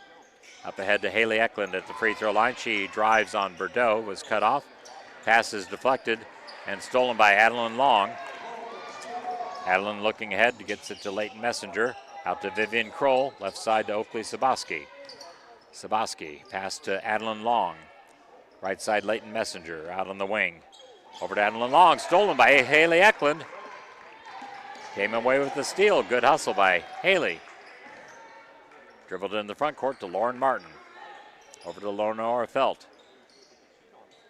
Up ahead to Haley Eklund at the free throw line. She drives on Bordeaux, was cut off. Pass is deflected and stolen by Adeline Long. Adeline looking ahead, gets it to Leighton Messenger. Out to Vivian Kroll, left side to Oakley Saboski. Saboski, pass to Adeline Long. Right side, Leighton Messenger, out on the wing. Over to Adeline Long, stolen by Haley Eklund. Came away with the steal, good hustle by Haley. Dribbled in the front court to Lauren Martin. Over to Lenora Felt.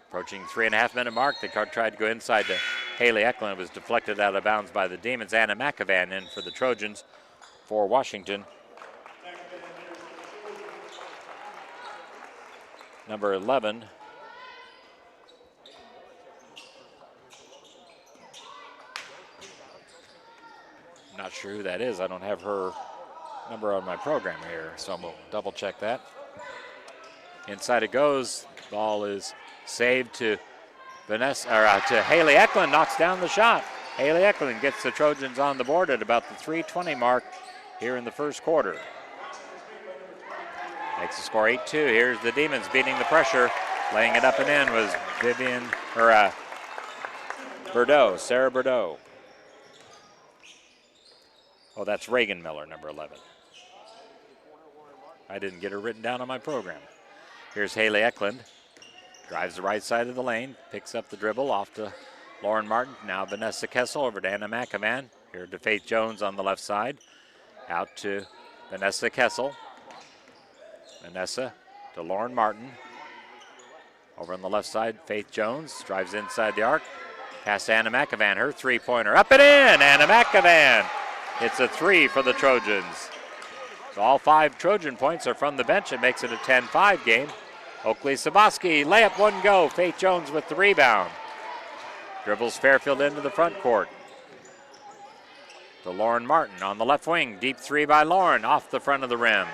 Approaching 3.5-minute mark, the card tried to go inside to Haley Eklund. It was deflected out of bounds by the Demons. Anna McAvan in for the Trojans for Washington. Number 11. Not sure who that is. I don't have her number on my program here, so I'm going to double check that. Inside it goes. Ball is saved to to Haley Eklund, knocks down the shot. Haley Eklund gets the Trojans on the board at about the 3:20 mark here in the first quarter. Makes the score 8-2. Here's the Demons beating the pressure. Laying it up and in was Bordeaux, Sarah Bordeaux. Oh, that's Reagan Miller, number 11. I didn't get her written down on my program. Here's Haley Eklund. Drives the right side of the lane, picks up the dribble off to Lauren Martin, now Vanessa Kessel over to Anna McAvan. Here to Faith Jones on the left side. Out to Vanessa Kessel. Vanessa to Lauren Martin. Over on the left side, Faith Jones drives inside the arc. Pass to Anna McAvan, her three-pointer. Up and in! Anna McAvan. It's a 3 for the Trojans. So all 5 Trojan points are from the bench. It makes it a 10-5 game. Oakley Saboski, layup, wouldn't go. Faith Jones with the rebound. Dribbles Fairfield into the front court. To Lauren Martin on the left wing. Deep 3 by Lauren, off the front of the rim.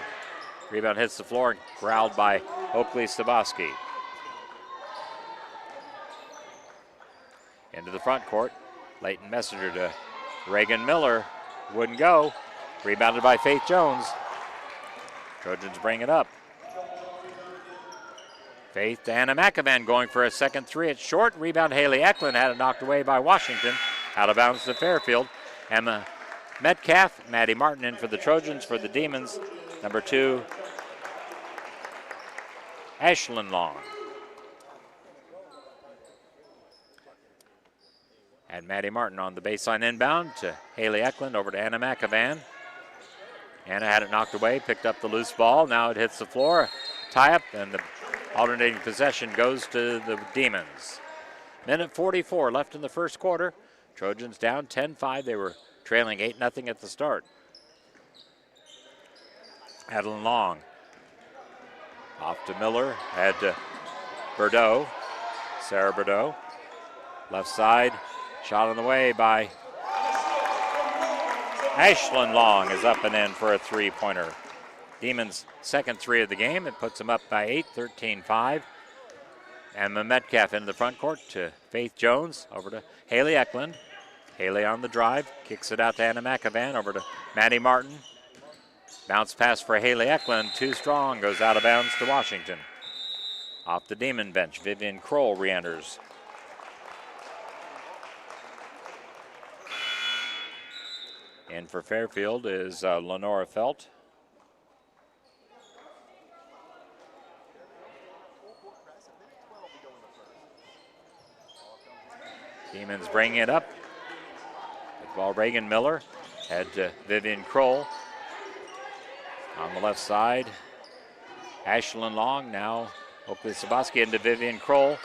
Rebound hits the floor, growled by Oakley Saboski. Into the front court. Leighton Messenger to Reagan Miller. Wouldn't go. Rebounded by Faith Jones. Trojans bring it up. Faith to Anna McAvan going for a second 3. It's short. Rebound Haley Eklund had it knocked away by Washington. Out of bounds to Fairfield. Emma Metcalf, Maddie Martin in for the Trojans. For the Demons, number 2, Ashlyn Long. And Maddie Martin on the baseline inbound to Haley Eklund, over to Anna McAvan. Anna had it knocked away, picked up the loose ball. Now it hits the floor. Tie up, and the alternating possession goes to the Demons. Minute 44 left in the first quarter. Trojans down 10-5. They were trailing 8-0 at the start. Adeline Long. Off to Miller. Had to Bordeaux. Sarah Bordeaux. Left side. Shot on the way by Ashlyn Long is up and in for a 3-pointer. Demons' second 3 of the game. It puts them up by 8, 13-5. Emma Metcalf into the front court to Faith Jones. Over to Haley Eklund. Haley on the drive. Kicks it out to Anna McAvan. Over to Maddie Martin. Bounce pass for Haley Eklund. Too strong. Goes out of bounds to Washington. Off the Demon bench, Vivian Kroll re-enters. In for Fairfield is Lenora Felt. Demons bringing it up. Good ball, Reagan Miller. Head to Vivian Kroll. On the left side, Ashlyn Long. Now Oakley Saboski into Vivian Kroll.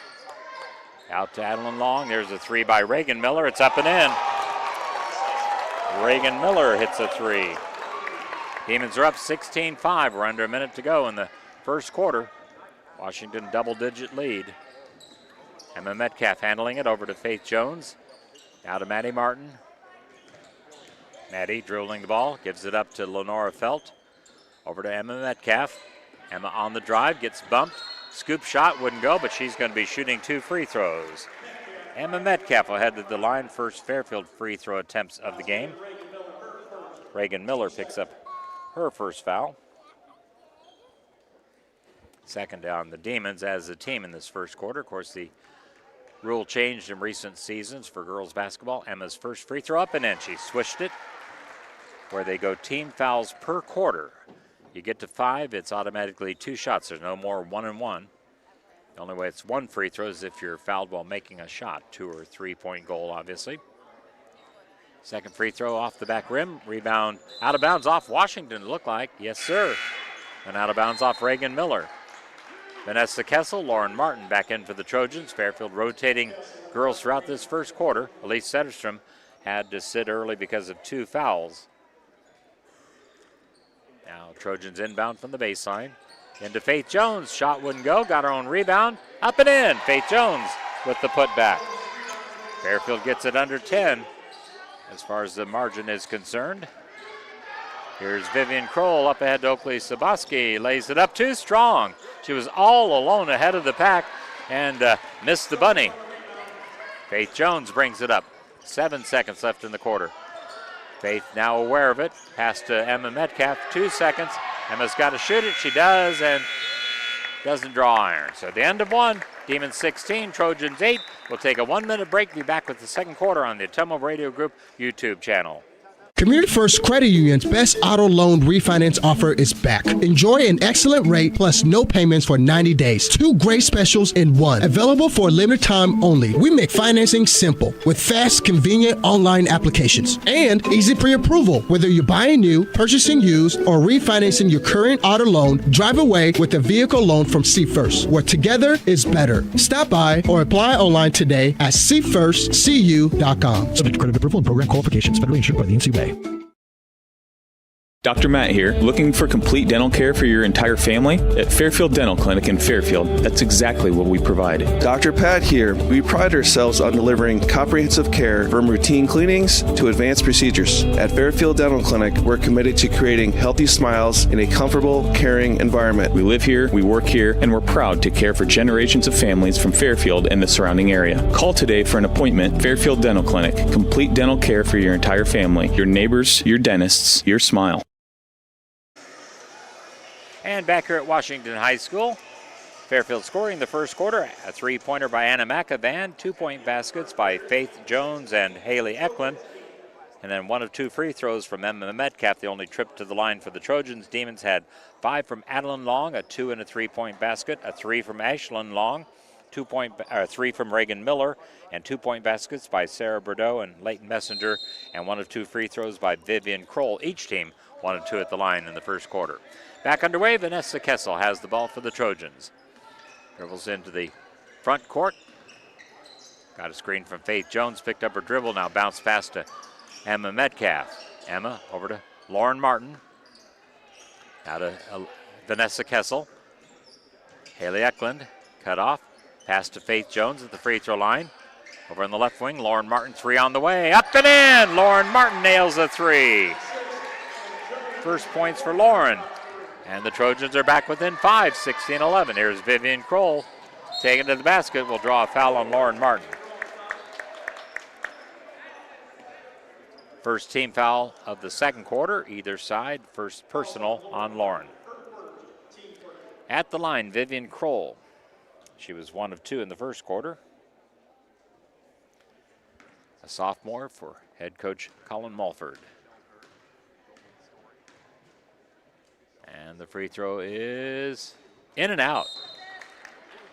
Out to Adeline Long. There's a 3 by Reagan Miller. It's up and in. Reagan Miller hits a 3. Demons are up 16-5. We're under a minute to go in the first quarter. Washington double-digit lead. Emma Metcalf handling it over to Faith Jones. Now to Maddie Martin. Maddie dribbling the ball, gives it up to Lenora Felt. Over to Emma Metcalf. Emma on the drive, gets bumped. Scoop shot wouldn't go, but she's going to be shooting 2 free throws. Emma Metcalf will head to the line. First Fairfield free throw attempts of the game. Reagan Miller picks up her first foul. Second down the Demons as a team in this first quarter. Of course, the rule changed in recent seasons for girls basketball. Emma's first free throw up and in. She swished it, where they go team fouls per quarter. You get to 5, it's automatically 2 shots. There's no more 1-and-1. The only way it's 1 free throw is if you're fouled while making a shot. 2 or 3-point goal, obviously. Second free throw off the back rim. Rebound out of bounds off Washington, look like. Yes, sir. And out of bounds off Reagan Miller. Vanessa Kessel, Lauren Martin back in for the Trojans. Fairfield rotating girls throughout this first quarter. Elise Setterstrom had to sit early because of 2 fouls. Now Trojans inbound from the baseline. Into Faith Jones. Shot wouldn't go. Got her own rebound. Up and in. Faith Jones with the putback. Fairfield gets it under 10 as far as the margin is concerned. Here's Vivian Kroll up ahead to Oakley Saboski. Lays it up too strong. She was all alone ahead of the pack and missed the bunny. Faith Jones brings it up. 7 seconds left in the quarter. Faith now aware of it. Pass to Emma Metcalf. 2 seconds. Emma's got to shoot it. She does, and doesn't draw iron. So at the end of 1, Demons 16, Trojans 8. We'll take a 1-minute break. Be back with the second quarter on the Ottumwa Radio Group YouTube channel. Community First Credit Union's best auto loan refinance offer is back. Enjoy an excellent rate plus no payments for 90 days. 2 great specials in one. Available for a limited time only. We make financing simple with fast, convenient online applications and easy pre-approval. Whether you're buying new, purchasing used, or refinancing your current auto loan, drive away with a vehicle loan from See First, where together is better. Stop by or apply online today at seefirstcu.com. Subject to credit approval and program qualifications. Federally insured by the NCUA. Dr. Matt here. Looking for complete dental care for your entire family? At Fairfield Dental Clinic in Fairfield, that's exactly what we provide. Dr. Pat here. We pride ourselves on delivering comprehensive care from routine cleanings to advanced procedures. At Fairfield Dental Clinic, we're committed to creating healthy smiles in a comfortable, caring environment. We live here, we work here, and we're proud to care for generations of families from Fairfield and the surrounding area. Call today for an appointment. Fairfield Dental Clinic. Complete dental care for your entire family. Your neighbors, your dentists, your smile. And back here at Washington High School, Fairfield scoring the first quarter. A 3-pointer by Anna McAvan, 2-point baskets by Faith Jones and Haley Eklund. And then 1 of 2 free throws from Emma Metcalf, the only trip to the line for the Trojans. Demons had 5 from Adeline Long, a 2 and a 3-point basket, a 3 from Ashlyn Long, 3 from Reagan Miller, and 2-point baskets by Sarah Bordeaux and Leighton Messenger, and 1 of 2 free throws by Vivian Kroll. Each team 1 of 2 at the line in the first quarter. Back underway, Vanessa Kessel has the ball for the Trojans. Dribbles into the front court. Got a screen from Faith Jones, picked up her dribble, now bounced pass to Emma Metcalf. Emma over to Lauren Martin. Now to Vanessa Kessel. Haley Eklund cut off. Pass to Faith Jones at the free throw line. Over in the left wing, Lauren Martin, 3 on the way. Up and in! Lauren Martin nails a 3. First points for Lauren. And the Trojans are back within 5, 16-11. Here's Vivian Kroll taking to the basket. Will draw a foul on Lauren Martin. First team foul of the second quarter, either side. First personal on Lauren. At the line, Vivian Kroll. She was 1 of 2 in the first quarter. A sophomore for head coach Colin Mulford. And the free throw is in and out.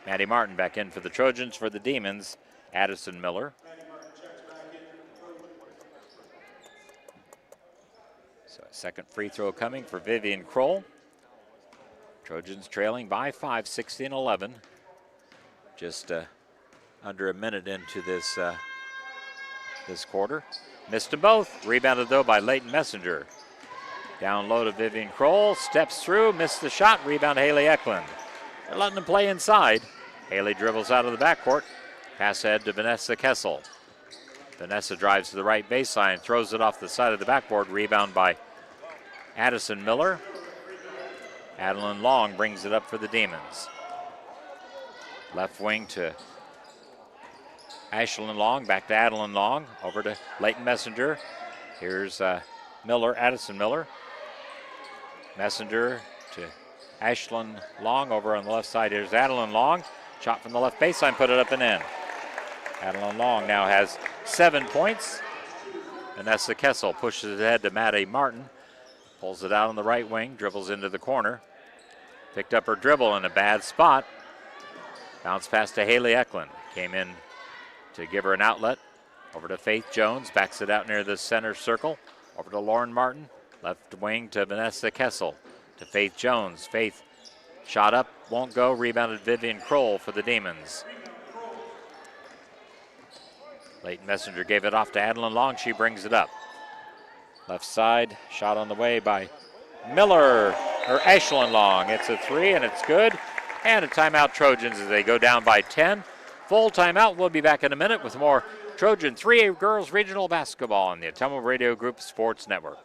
Maddie Martin back in for the Trojans. For the Demons, Addison Miller. So a second free throw coming for Vivian Kroll. Trojans trailing by 5, 16-11. Just under a minute into this quarter. Missed them both. Rebounded though by Leighton Messenger. Down low to Vivian Kroll, steps through, missed the shot, rebound Haley Eklund. They're letting them play inside. Haley dribbles out of the backcourt, pass ahead to Vanessa Kessel. Vanessa drives to the right baseline, throws it off the side of the backboard, rebound by Addison Miller. Adeline Long brings it up for the Demons. Left wing to Ashlyn Long, back to Adeline Long, over to Leighton Messenger. Here's Miller, Addison Miller. Messenger to Ashlyn Long over on the left side. Here's Adeline Long. Shot from the left baseline, put it up and in. Adeline Long now has 7 points. Vanessa Kessel pushes it ahead to Maddie Martin. Pulls it out on the right wing, dribbles into the corner. Picked up her dribble in a bad spot. Bounce pass to Haley Eklund. Came in to give her an outlet. Over to Faith Jones, backs it out near the center circle. Over to Lauren Martin. Left wing to Vanessa Kessel. To Faith Jones. Faith shot up, won't go. Rebounded Vivian Kroll for the Demons. Leighton Messenger gave it off to Adeline Long. She brings it up. Left side, shot on the way by Miller, or Ashlyn Long. It's a 3 and it's good. And a timeout Trojans as they go down by 10. Full timeout. We'll be back in a minute with more Trojan 3A Girls Regional Basketball on the Ottumwa Radio Group Sports Network.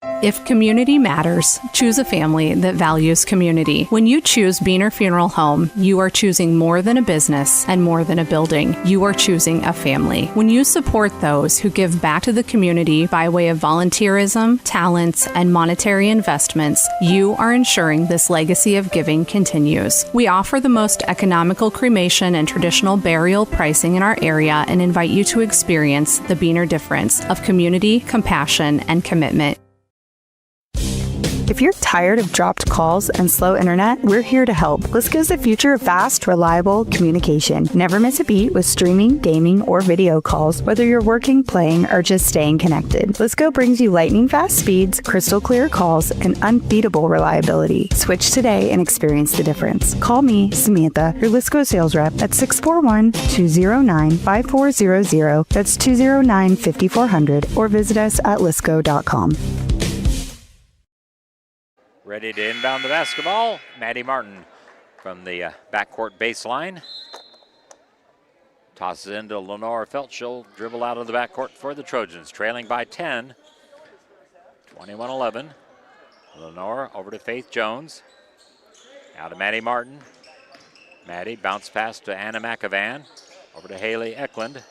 If community matters, choose a family that values community. When you choose Beaner Funeral Home, you are choosing more than a business and more than a building. You are choosing a family. When you support those who give back to the community by way of volunteerism, talents, and monetary investments, you are ensuring this legacy of giving continues. We offer the most economical cremation and traditional burial pricing in our area and invite you to experience the Beaner difference of community, compassion, and commitment. If you're tired of dropped calls and slow internet, we're here to help. Lisco is the future of fast, reliable communication. Never miss a beat with streaming, gaming, or video calls, whether you're working, playing, or just staying connected. Lisco brings you lightning fast speeds, crystal clear calls, and unbeatable reliability. Switch today and experience the difference. Call me, Samantha, your Lisco sales rep at 641-209-5400. That's 209-5400, or visit us at lisco.com. Ready to inbound the basketball. Maddie Martin from the backcourt baseline. Tosses into Lenora Felt. She'll dribble out of the backcourt for the Trojans, trailing by 10. 21-11. Lenora over to Faith Jones. Now to Maddie Martin. Maddie bounce pass to Anna McAvan. Over to Haley Eklund.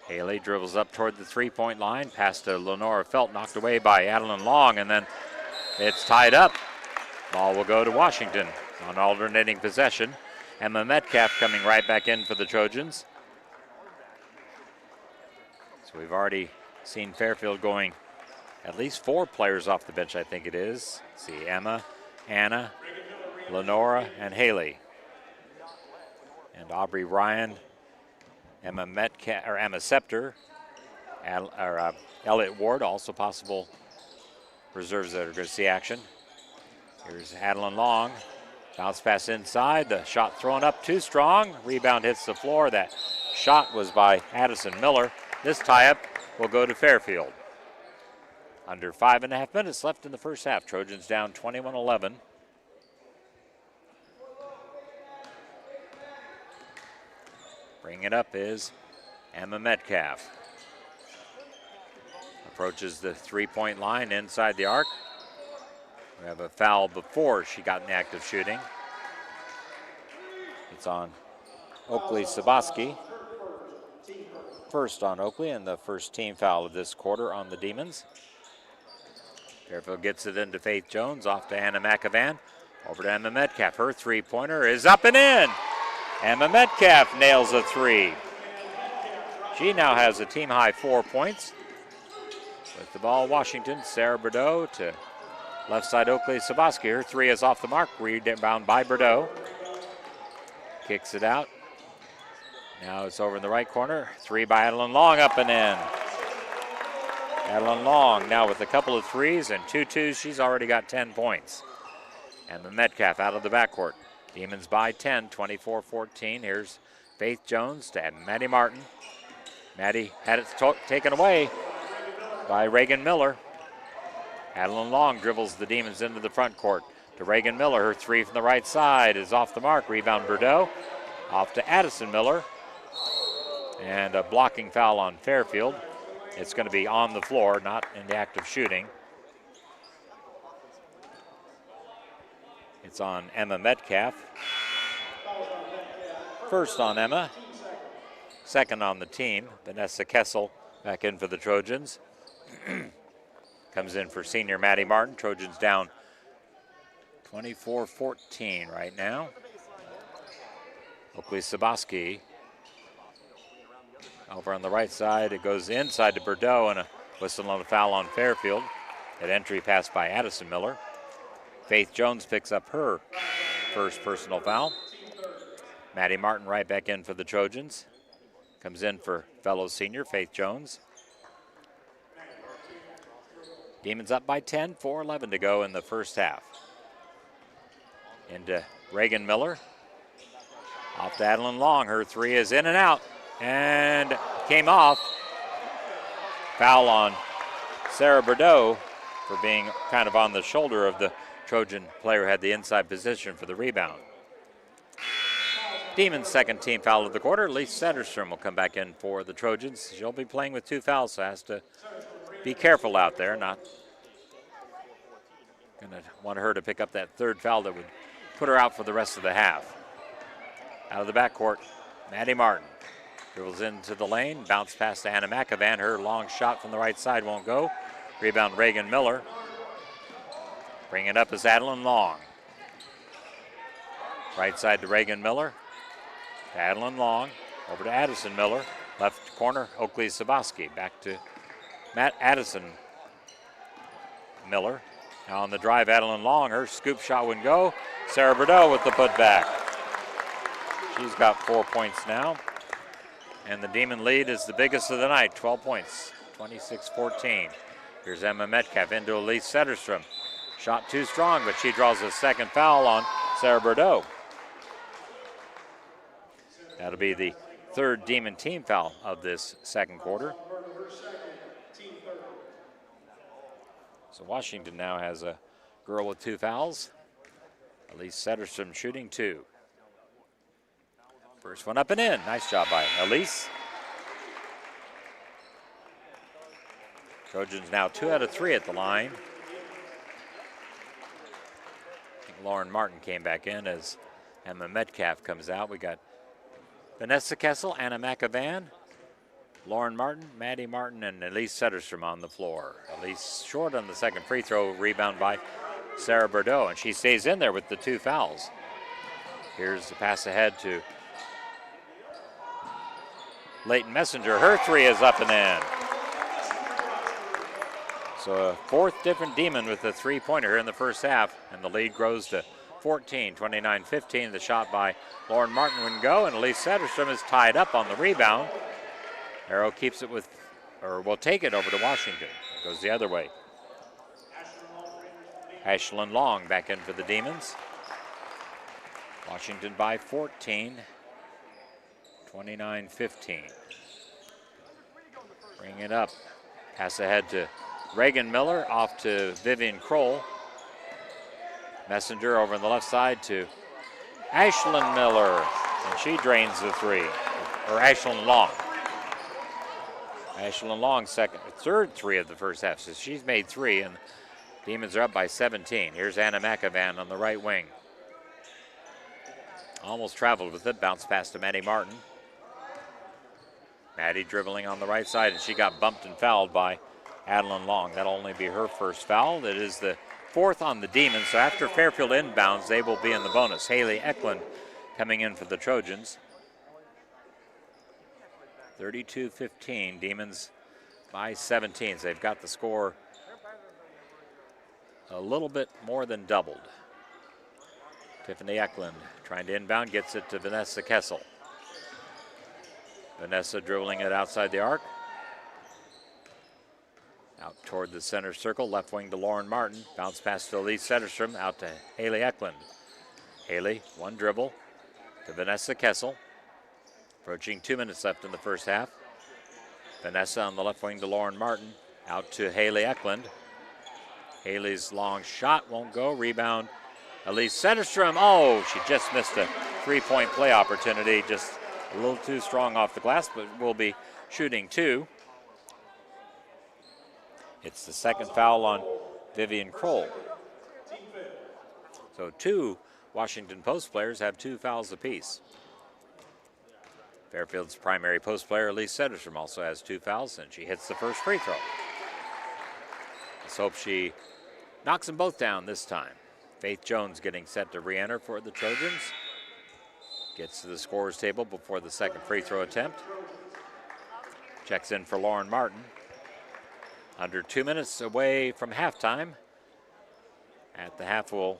Haley dribbles up toward the three-point line. Pass to Lenora Felt, knocked away by Adeline Long, and then it's tied up. Ball will go to Washington on alternating possession. Emma Metcalf coming right back in for the Trojans. So we've already seen Fairfield going at least 4 players off the bench, I think it is. Let's see, Emma, Anna, Lenora, and Haley. And Aubrey Ryan, Emma Metcalf, or Emma Scepter, Elliott Ward, also possible reserves that are going to see action. Here's Adeline Long. Bounce pass inside. The shot thrown up too strong. Rebound hits the floor. That shot was by Addison Miller. This tie-up will go to Fairfield. Under 5.5 minutes left in the first half. Trojans down 21-11. Bringing it up is Emma Metcalf. Approaches the three-point line inside the arc. We have a foul before she got in the act of shooting. It's on Oakley Sabaski. First on Oakley, and the first team foul of this quarter on the Demons. Fairfield gets it into Faith Jones, off to Anna McAvan. Over to Emma Metcalf. Her three-pointer is up and in. Emma Metcalf nails a three. She now has a team-high 4 points. With the ball, Washington, Sarah Bordeaux to left side Oakley Sabaski. Her three is off the mark, rebound by Bordeaux. Kicks it out. Now it's over in the right corner. Three by Adeline Long, up and in. Adeline Long now with a couple of threes and 2 twos. She's already got 10 points. And the Metcalf out of the backcourt. Demons by 10, 24-14. Here's Faith Jones to Maddie Martin. Maddie had it taken away by Reagan Miller. Adeline Long dribbles the Demons into the front court to Reagan Miller. Her three from the right side is off the mark. Rebound Bordeaux. Off to Addison Miller. And a blocking foul on Fairfield. It's going to be on the floor, not in the act of shooting. It's on Emma Metcalf. First on Emma. Second on the team. Vanessa Kessel back in for the Trojans. Comes in for senior Maddie Martin. Trojans down 24-14 right now. Oakley Sabaski over on the right side. It goes inside to Bordeaux, and a whistle on a foul on Fairfield. An entry pass by Addison Miller. Faith Jones picks up her first personal foul. Maddie Martin right back in for the Trojans. Comes in for fellow senior Faith Jones. Demons up by 10, 4:11 to go in the first half. Into Reagan Miller. Off to Adeline Long. Her three is in and out and came off. Foul on Sarah Bordeaux for being kind of on the shoulder of the Trojan player who had the inside position for the rebound. Demons' second team foul of the quarter. Lise Sederstrom will come back in for the Trojans. She'll be playing with 2 fouls, so has to be careful out there. Not going to want her to pick up that third foul that would put her out for the rest of the half. Out of the backcourt, Maddie Martin dribbles into the lane, bounce pass to Anna McAvan. Her long shot from the right side won't go. Rebound Reagan Miller. Bring it up is Adeline Long. Right side to Reagan Miller. To Adeline Long. Over to Addison Miller. Left corner, Oakley Saboski. Back to Addison Miller. Now on the drive, Adeline Long. Her scoop shot wouldn't go. Sarah Bordeaux with the putback. She's got 4 points now. And the Demon lead is the biggest of the night, 12 points, 26-14. Here's Emma Metcalf into Elise Setterstrom. Shot too strong, but she draws a second foul on Sarah Bordeaux. That'll be the third Demon team foul of this second quarter. So Washington now has a girl with 2 fouls. Elise Setterstrom shooting 2. First one up and in. Nice job by Elise. Trojans now 2 out of 3 at the line. I think Lauren Martin came back in as Emma Metcalf comes out. We got Vanessa Kessel, Anna McAvan, Lauren Martin, Maddie Martin, and Elise Setterstrom on the floor. Elise short on the second free throw, rebound by Sarah Bordeaux, and she stays in there with the 2 fouls. Here's the pass ahead to Leighton Messenger. Her 3 is up and in. So a 4th different Demon with a 3-pointer here in the first half, and the lead grows to 14, 29-15. The shot by Lauren Martin wouldn't go, and Elise Setterstrom is tied up on the rebound. Arrow keeps it with, or will take it over to Washington. Goes the other way. Ashlyn Long back in for the Demons. Washington by 14, 29-15. Bring it up. Pass ahead to Reagan Miller, off to Vivian Kroll. Messenger over on the left side to Ashlyn Miller, and she drains the 3, or Ashlyn Long. Ashlyn Long third 3 of the first half, so she's made 3, and Demons are up by 17. Here's Anna McAvan on the right wing. Almost traveled with it, bounce pass to Maddie Martin. Maddie dribbling on the right side, and she got bumped and fouled by Adeline Long. That'll only be her first foul. It is the 4th on the Demons, so after Fairfield inbounds, they will be in the bonus. Haley Eklund coming in for the Trojans. 32-15, Demons by 17. So they've got the score a little bit more than doubled. Tiffany Eklund trying to inbound, gets it to Vanessa Kessel. Vanessa dribbling it outside the arc. Out toward the center circle, left wing to Lauren Martin. Bounce pass to Elise Setterstrom, out to Haley Eklund. Haley, one dribble to Vanessa Kessel. Approaching 2 minutes left in the first half. Vanessa on the left wing to Lauren Martin, out to Haley Eklund. Haley's long shot won't go, rebound Elise Setterstrom. Oh, she just missed a 3-point play opportunity, just a little too strong off the glass, but will be shooting 2. It's the second foul on Vivian Kroll. So 2 Washington Post players have 2 fouls apiece. Fairfield's primary post player, Elise Setterstrom, also has 2 fouls, and she hits the first free throw. Let's hope she knocks them both down this time. Faith Jones getting set to re-enter for the Trojans. Gets to the scorer's table before the second free throw attempt. Checks in for Lauren Martin. Under 2 minutes away from halftime. At the half, we'll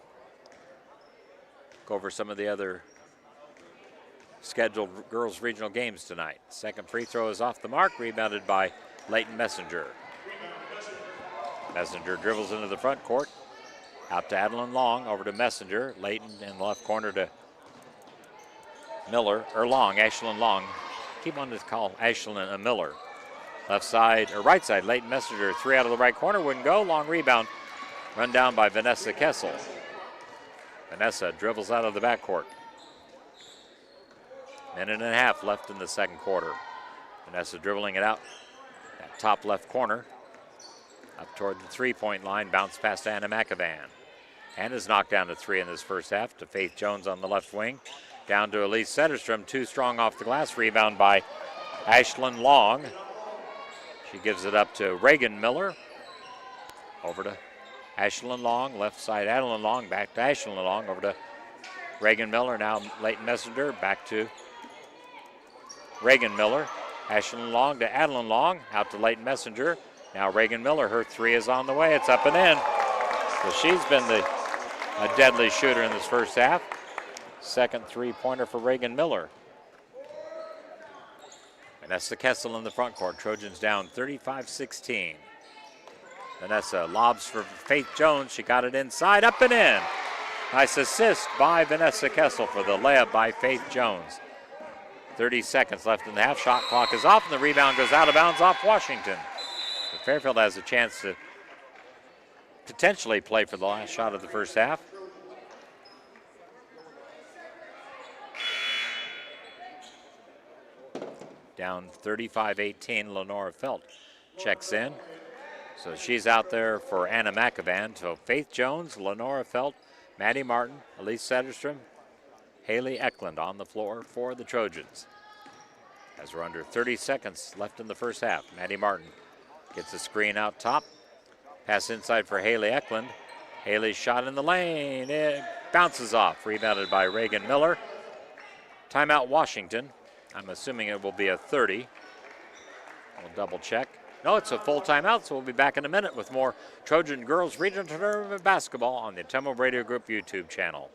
go over some of the other scheduled girls regional games tonight. Second free throw is off the mark, rebounded by Leighton Messenger. Messenger dribbles into the front court. Out to Adeline Long, over to Messenger. Leighton in the left corner to Miller, or Long, Ashlyn Long. Keep on to call Ashlyn and Miller. Left side, or right side, Leighton Messenger, 3 out of the right corner, wouldn't go. Long rebound, run down by Vanessa Kessel. Vanessa dribbles out of the backcourt. Minute and a half left in the second quarter. Vanessa dribbling it out, that top left corner. Up toward the three-point line, bounce past Anna McAvan. Anna's knocked down to 3 in this first half to Faith Jones on the left wing. Down to Elise Sederstrom, too strong off the glass. Rebound by Ashlyn Long. She gives it up to Reagan Miller. Over to Ashlyn Long, left side Adeline Long, back to Ashlyn Long, over to Reagan Miller, now Leighton Messenger, back to Reagan Miller. Ashlyn Long to Adeline Long, out to Leighton Messenger. Now Reagan Miller, her 3 is on the way, it's up and in. So she's been a deadly shooter in this first half. Second three-pointer for Reagan Miller. Vanessa Kessel in the front court. Trojans down 35-16. Vanessa lobs for Faith Jones. She got it inside, up and in. Nice assist by Vanessa Kessel for the layup by Faith Jones. 30 seconds left in the half. Shot clock is off, and the rebound goes out of bounds off Washington. But Fairfield has a chance to potentially play for the last shot of the first half. Down 35-18, Lenora Felt checks in. So she's out there for Anna McAvan. So Faith Jones, Lenora Felt, Maddie Martin, Elise Sederstrom, Haley Eklund on the floor for the Trojans. As we're under 30 seconds left in the first half, Maddie Martin gets a screen out top. Pass inside for Haley Eklund. Haley's shot in the lane. It bounces off. Rebounded by Reagan Miller. Timeout Washington. I'm assuming it will be a 30. We'll double check. No, it's a full timeout, so we'll be back in a minute with more Trojan Girls Regional Tournament Basketball on the Ottumwa Radio Group YouTube channel.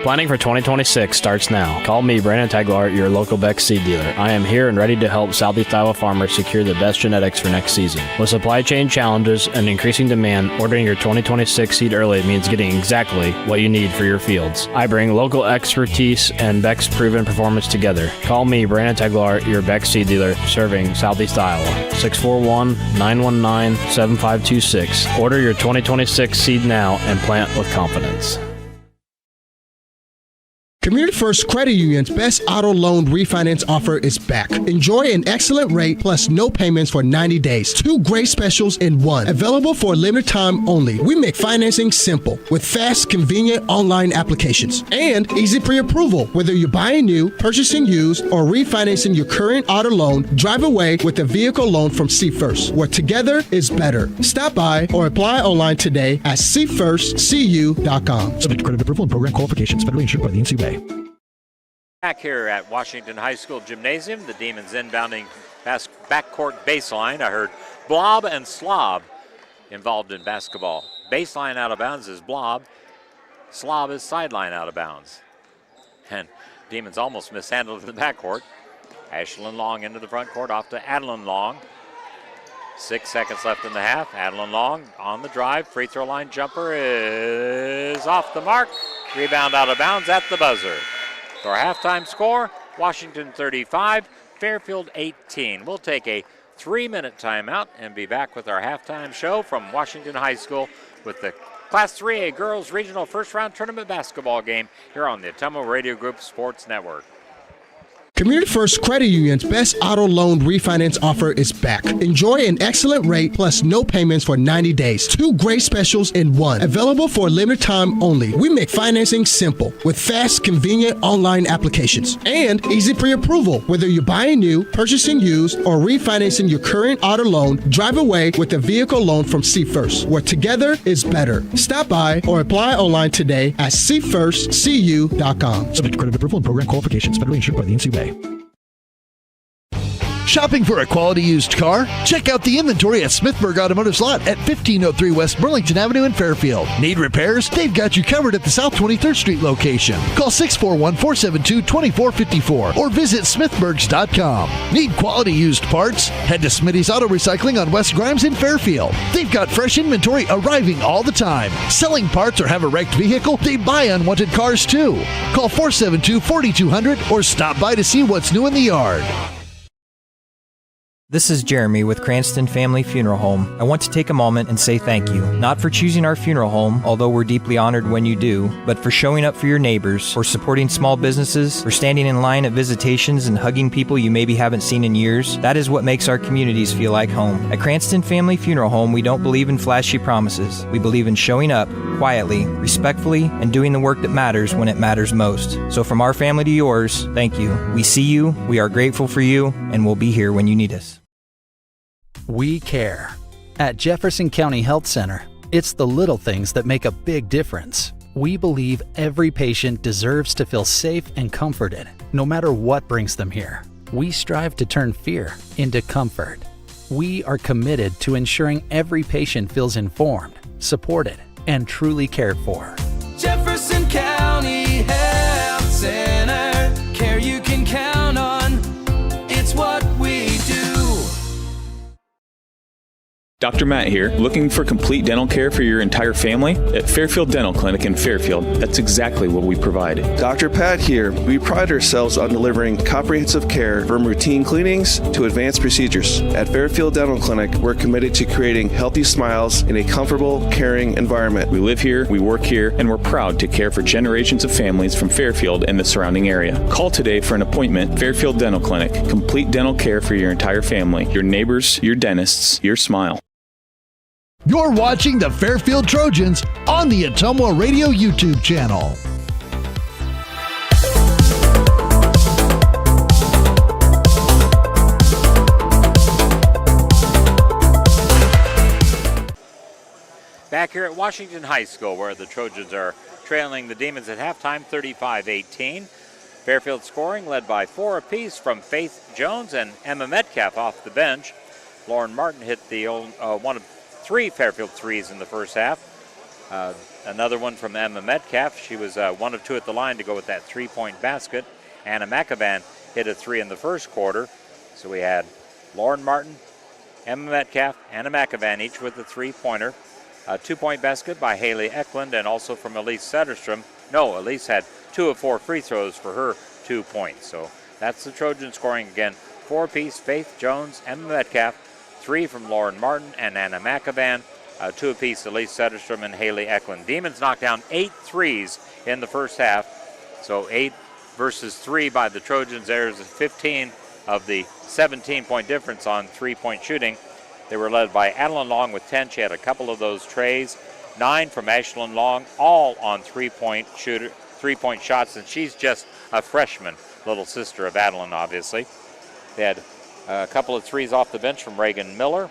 Planning for 2026 starts now. Call me, Brandon Taglar, your local Beck seed dealer. I am here and ready to help Southeast Iowa farmers secure the best genetics for next season. With supply chain challenges and increasing demand, ordering your 2026 seed early means getting exactly what you need for your fields. I bring local expertise and Beck's proven performance together. Call me, Brandon Taglar, your Beck seed dealer, serving Southeast Iowa. 641-919-7526. Order your 2026 seed now and plant with confidence. Community First Credit Union's best auto loan refinance offer is back. Enjoy an excellent rate plus no payments for 90 days. 2 great specials in one. Available for a limited time only. We make financing simple with fast, convenient online applications and easy pre-approval. Whether you're buying new, purchasing used, or refinancing your current auto loan, drive away with a vehicle loan from See First, where together is better. Stop by or apply online today at seefirstcu.com. Subject to credit approval and program qualifications. Federally insured by the NCUA. Back here at Washington High School Gymnasium, the Demons inbounding backcourt baseline. I heard Blob and Slob involved in basketball. Baseline out of bounds is Blob. Slob is sideline out of bounds. And Demons almost mishandled the backcourt. Ashlyn Long into the front court, off to Adeline Long. 6 seconds left in the half. Adeline Long on the drive. Free throw line jumper is off the mark. Rebound out of bounds at the buzzer. So our halftime score, Washington 35, Fairfield 18. We'll take a 3-minute timeout and be back with our halftime show from Washington High School with the Class 3A Girls Regional First Round Tournament Basketball game here on the Ottumwa Radio Group Sports Network. Community First Credit Union's best auto loan refinance offer is back. Enjoy an excellent rate plus no payments for 90 days. 2 great specials in one. Available for a limited time only. We make financing simple with fast, convenient online applications and easy pre-approval. Whether you're buying new, purchasing used, or refinancing your current auto loan, drive away with a vehicle loan from See First, where together is better. Stop by or apply online today at seefirstcu.com. Subject to credit approval and program qualifications. Federally insured by the NCUA. Shopping for a quality used car? Check out the inventory at Smithburg Automotive's lot at 1503 West Burlington Avenue in Fairfield. Need repairs? They've got you covered at the South 23rd Street location. Call 641-472-2454 or visit smithburgs.com. Need quality used parts? Head to Smitty's Auto Recycling on West Grimes in Fairfield. They've got fresh inventory arriving all the time. Selling parts or have a wrecked vehicle? They buy unwanted cars too. Call 472-4200 or stop by to see what's new in the yard. This is Jeremy with Cranston Family Funeral Home. I want to take a moment and say thank you, not for choosing our funeral home, although we're deeply honored when you do, but for showing up for your neighbors, for supporting small businesses, for standing in line at visitations and hugging people you maybe haven't seen in years. That is what makes our communities feel like home. At Cranston Family Funeral Home, we don't believe in flashy promises. We believe in showing up quietly, respectfully, and doing the work that matters when it matters most. So from our family to yours, thank you. We see you, we are grateful for you, and we'll be here when you need us. We care. At Jefferson County Health Center, it's the little things that make a big difference. We believe every patient deserves to feel safe and comforted, no matter what brings them here. We strive to turn fear into comfort. We are committed to ensuring every patient feels informed, supported, and truly cared for. Jefferson County Health Center, care you can count on. It's what we do. Dr. Matt here, looking for complete dental care for your entire family? At Fairfield Dental Clinic in Fairfield, that's exactly what we provide. Dr. Pat here. We pride ourselves on delivering comprehensive care from routine cleanings to advanced procedures. At Fairfield Dental Clinic, we're committed to creating healthy smiles in a comfortable, caring environment. We live here, we work here, and we're proud to care for generations of families from Fairfield and the surrounding area. Call today for an appointment. Fairfield Dental Clinic, complete dental care for your entire family, your neighbors, your dentists, your smile. You're watching the Fairfield Trojans on the Ottumwa Radio YouTube channel. Back here at Washington High School, where the Trojans are trailing the Demons at halftime, 35-18. Fairfield scoring led by 4 apiece from Faith Jones and Emma Metcalf off the bench. Lauren Martin hit the one of 3 Fairfield threes in the first half. Another one from Emma Metcalf. She was 1 of 2 at the line to go with that 3-point basket. Anna McAvan hit a 3 in the first quarter. So we had Lauren Martin, Emma Metcalf, Anna McAvan, each with a 3-pointer. A 2-point basket by Haley Eklund and also from Elise Sederstrom. No, Elise had 2 of 4 free throws for her 2 points. So that's the Trojan scoring again. 4 apiece, Faith Jones, Emma Metcalf, 3 from Lauren Martin and Anna McAvan, 2 apiece, Elise Sederstrom and Haley Eklund. Demons knocked down 8 threes in the first half. So 8 versus 3 by the Trojans. There's 15 of the 17-point difference on 3-point shooting. They were led by Adeline Long with 10. She had a couple of those trays. 9 from Ashlyn Long, all on 3-point shots, and she's just a freshman, little sister of Adeline, obviously. They had a couple of threes off the bench from Reagan Miller.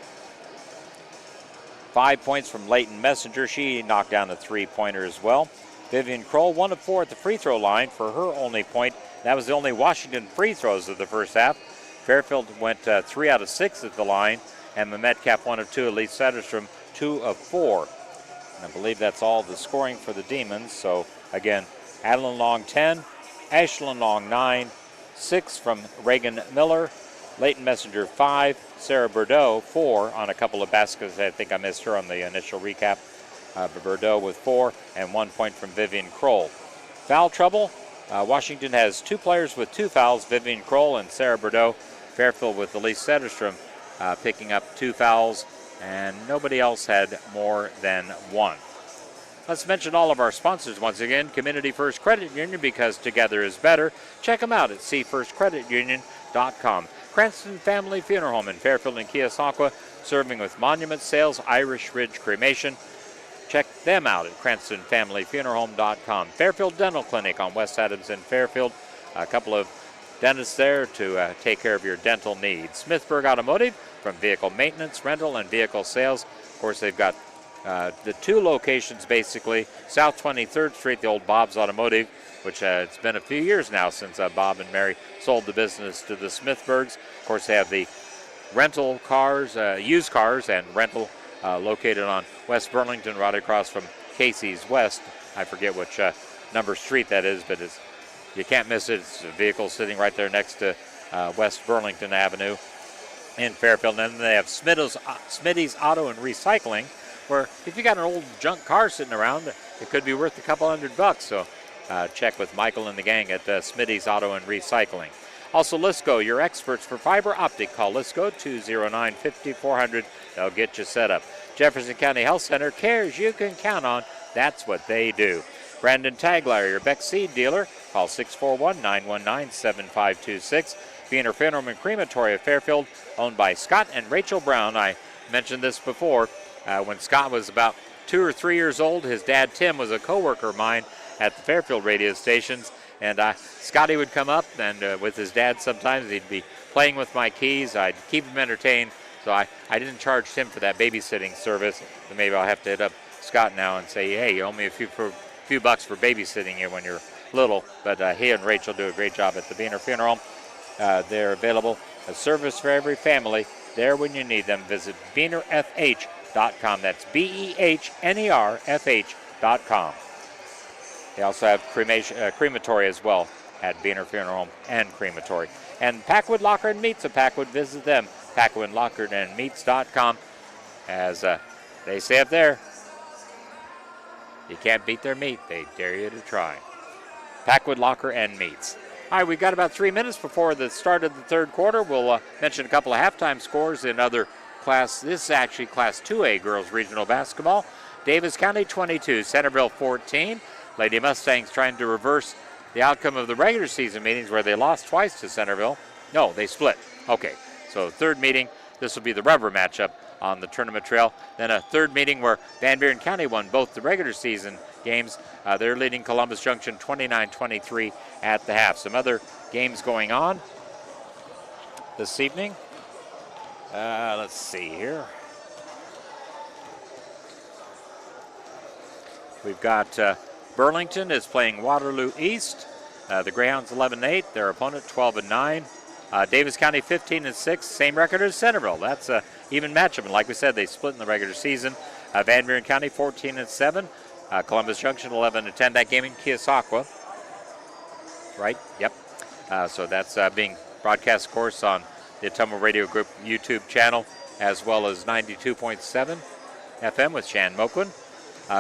5 points from Leighton Messenger. She knocked down a 3-pointer as well. Vivian Kroll, 1 of 4 at the free throw line for her only point. That was the only Washington free throws of the first half. Fairfield went 3 out of 6 at the line. Emma Metcalf, 1 of 2. Elise Sederstrom, 2 of 4. And I believe that's all the scoring for the Demons. So again, Adeline Long 10, Ashlyn Long 9, 6 from Reagan Miller, Leighton Messenger 5, Sarah Bordeaux 4 on a couple of baskets. I think I missed her on the initial recap. Bordeaux with 4 and 1 point from Vivian Kroll. Foul trouble. Washington has 2 players with 2 fouls, Vivian Kroll and Sarah Bordeaux. Fairfield with Elise Sederstrom picking up 2 fouls, and nobody else had more than 1. Let's mention all of our sponsors once again. Community First Credit Union, because together is better. Check them out at cfirstcreditunion.com. Cranston Family Funeral Home in Fairfield and Keosauqua, serving with Monument Sales, Irish Ridge Cremation. Check them out at cranstonfamilyfuneralhome.com. Fairfield Dental Clinic on West Adams in Fairfield. A couple of dentists there to take care of your dental needs. Smithburg Automotive, from vehicle maintenance, rental, and vehicle sales. Of course, they've got the 2 locations, basically. South 23rd Street, the old Bob's Automotive, which it's been a few years now since Bob and Mary sold the business to the Smithburgs. Of course, they have the rental cars, used cars, and rental located on West Burlington, right across from Casey's West. I forget which number street that is, but you can't miss it. It's a vehicle sitting right there next to West Burlington Avenue in Fairfield. And then they have Smitty's Auto and Recycling, where if you got an old junk car sitting around, it could be worth a couple $100. So check with Michael and the gang at Smitty's Auto and Recycling. Also, Lisco, your experts for fiber optic. Call Lisco 209-5400. They'll get you set up. Jefferson County Health Center, cares you can count on. That's what they do. Brandon Tagler, your Beck Seed dealer. Call 641-919-7526. Wiener Funeral and Crematory of Fairfield, owned by Scott and Rachel Brown. I mentioned this before. When Scott was about 2 or 3 years old, his dad, Tim, was a co-worker of mine at the Fairfield radio stations. And Scotty would come up, and with his dad sometimes, he'd be playing with my keys. I'd keep him entertained. So I didn't charge him for that babysitting service. So maybe I'll have to hit up Scott now and say, hey, you owe me a few bucks for babysitting you when you're little. But he and Rachel do a great job at the Wiener Funeral Home. They're available. A service for every family. There when you need them. Visit BehnerFH.com. That's BehnerFH.com. They also have crematory as well at Wiener Funeral Home and Crematory. And Packwood Locker and Meats of Packwood. Visit them. PackwoodLockerandMeats.com. As they say up there, you can't beat their meat. They dare you to try. Packwood Locker and Meats. All right, we've got about 3 minutes before the start of the third quarter. We'll mention a couple of halftime scores in other class. This is actually Class 2A girls regional basketball. Davis County 22, Centerville 14. Lady Mustangs trying to reverse the outcome of the regular season meetings where they lost twice to Centerville. No, they split. Okay, so third meeting, this will be the rubber matchup on the tournament trail. Then a third meeting where Van Buren County won both the regular season games. They're leading Columbus Junction 29-23 at the half. Some other games going on this evening. Let's see here. We've got Burlington is playing Waterloo East. The Greyhounds 11-8. Their opponent 12-9. Davis County 15-6. Same record as Centerville. That's an even matchup. And like we said, they split in the regular season. Van Buren County 14-7. Columbus Junction 11-10. That game in Keosauqua. Right? Yep. So that's being broadcast, of course, on the Ottumwa Radio Group YouTube channel, as well as 92.7 FM with Shan Moquin.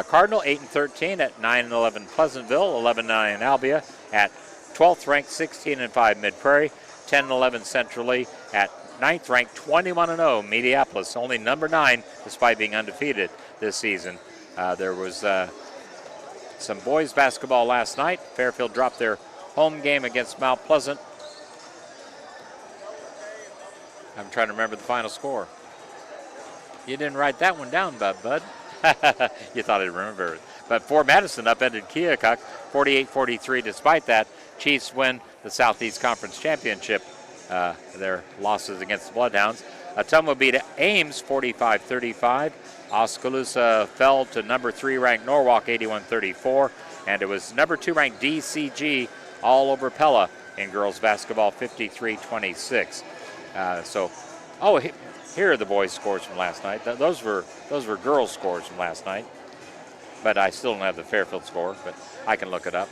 Cardinal 8-13 at 9-11 Pleasantville, 11-9 Albia at 12th ranked 16-5 Mid Prairie, 10-11 Centrally at 9th ranked 21-0 Mediapolis, only number 9 despite being undefeated this season. There was some boys basketball last night. Fairfield dropped their home game against Mount Pleasant. I'm trying to remember the final score. You didn't write that one down, bud. You thought I'd remember it. But Fort Madison upended Keokuk 48-43. Despite that, Chiefs win the Southeast Conference Championship. Their losses against the Bloodhounds. Ottumwa beat Ames 45-35. Oskaloosa fell to number 3 ranked Norwalk 81-34. And it was number 2 ranked DCG all over Pella in girls basketball 53-26. Here are the boys' scores from last night. Those were girls' scores from last night. But I still don't have the Fairfield score, but I can look it up.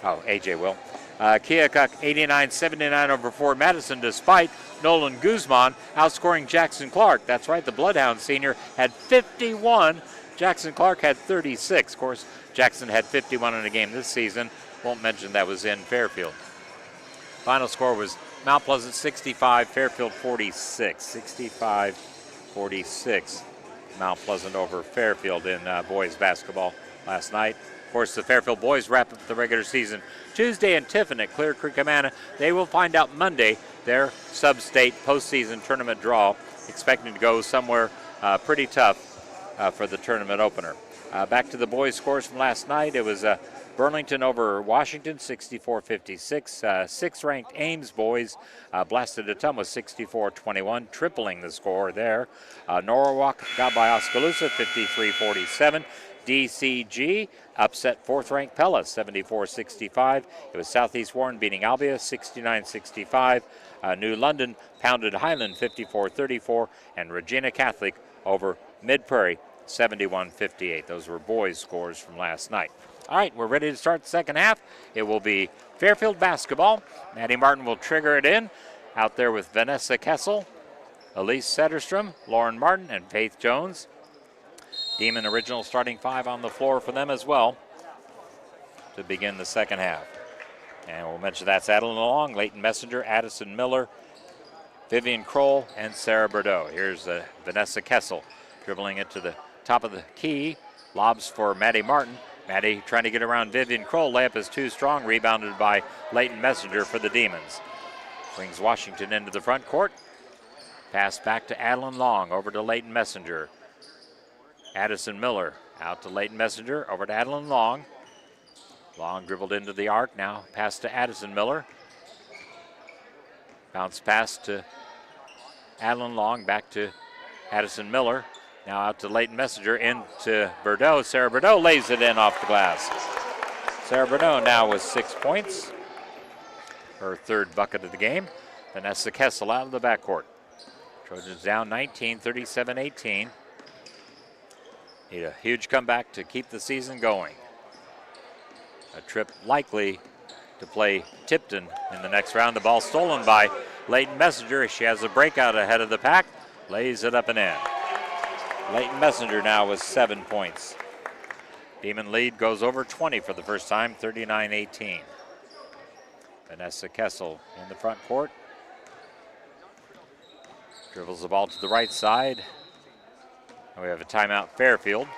Oh, AJ will. Keokuk 89-79 over Fort Madison, despite Nolan Guzman outscoring Jackson Clark. That's right, the Bloodhound senior had 51. Jackson Clark had 36. Of course, Jackson had 51 in a game this season. Won't mention that was in Fairfield. Final score was Mount Pleasant 65, Fairfield 46. 65-46. Mount Pleasant over Fairfield in boys basketball last night. Of course, the Fairfield boys wrap up the regular season Tuesday in Tiffin at Clear Creek, Amana. They will find out Monday their sub-state postseason tournament draw, expecting to go somewhere pretty tough for the tournament opener. Back to the boys' scores from last night. It was Burlington over Washington, 64-56. 6th-ranked Ames boys blasted Ottumwa 64-21, tripling the score there. Norwalk got by Oskaloosa, 53-47. DCG upset 4th-ranked Pella, 74-65. It was Southeast Warren beating Albia, 69-65. New London pounded Highland, 54-34. And Regina Catholic over Mid-Prairie, 71-58. Those were boys' scores from last night. All right, we're ready to start the second half. It will be Fairfield basketball. Maddie Martin will trigger it in. Out there with Vanessa Kessel, Elise Setterstrom, Lauren Martin, and Faith Jones. Demon original starting 5 on the floor for them as well to begin the second half. And we'll mention that's Adeline Long, Leighton Messenger, Addison Miller, Vivian Kroll, and Sarah Bordeaux. Here's Vanessa Kessel dribbling it to the top of the key. Lobs for Maddie Martin. Maddie trying to get around Vivian Kroll. Layup is too strong. Rebounded by Leighton Messenger for the Demons. Brings Washington into the front court. Pass back to Adeline Long. Over to Leighton Messenger. Addison Miller out to Leighton Messenger. Over to Adeline Long. Long dribbled into the arc. Now pass to Addison Miller. Bounce pass to Adeline Long. Back to Addison Miller. Now out to Leighton Messenger, into Bordeaux. Sarah Bordeaux lays it in off the glass. Sarah Bordeaux now with 6 points. Her third bucket of the game. Vanessa Kessel out of the backcourt. Trojans down 19, 37-18. Need a huge comeback to keep the season going. A trip likely to play Tipton in the next round. The ball stolen by Leighton Messenger. She has a breakout ahead of the pack. Lays it up and in. Leighton Messenger now with 7 points. Demon lead goes over 20 for the first time, 39-18. Vanessa Kessel in the front court. Dribbles the ball to the right side. And we have a timeout, Fairfield.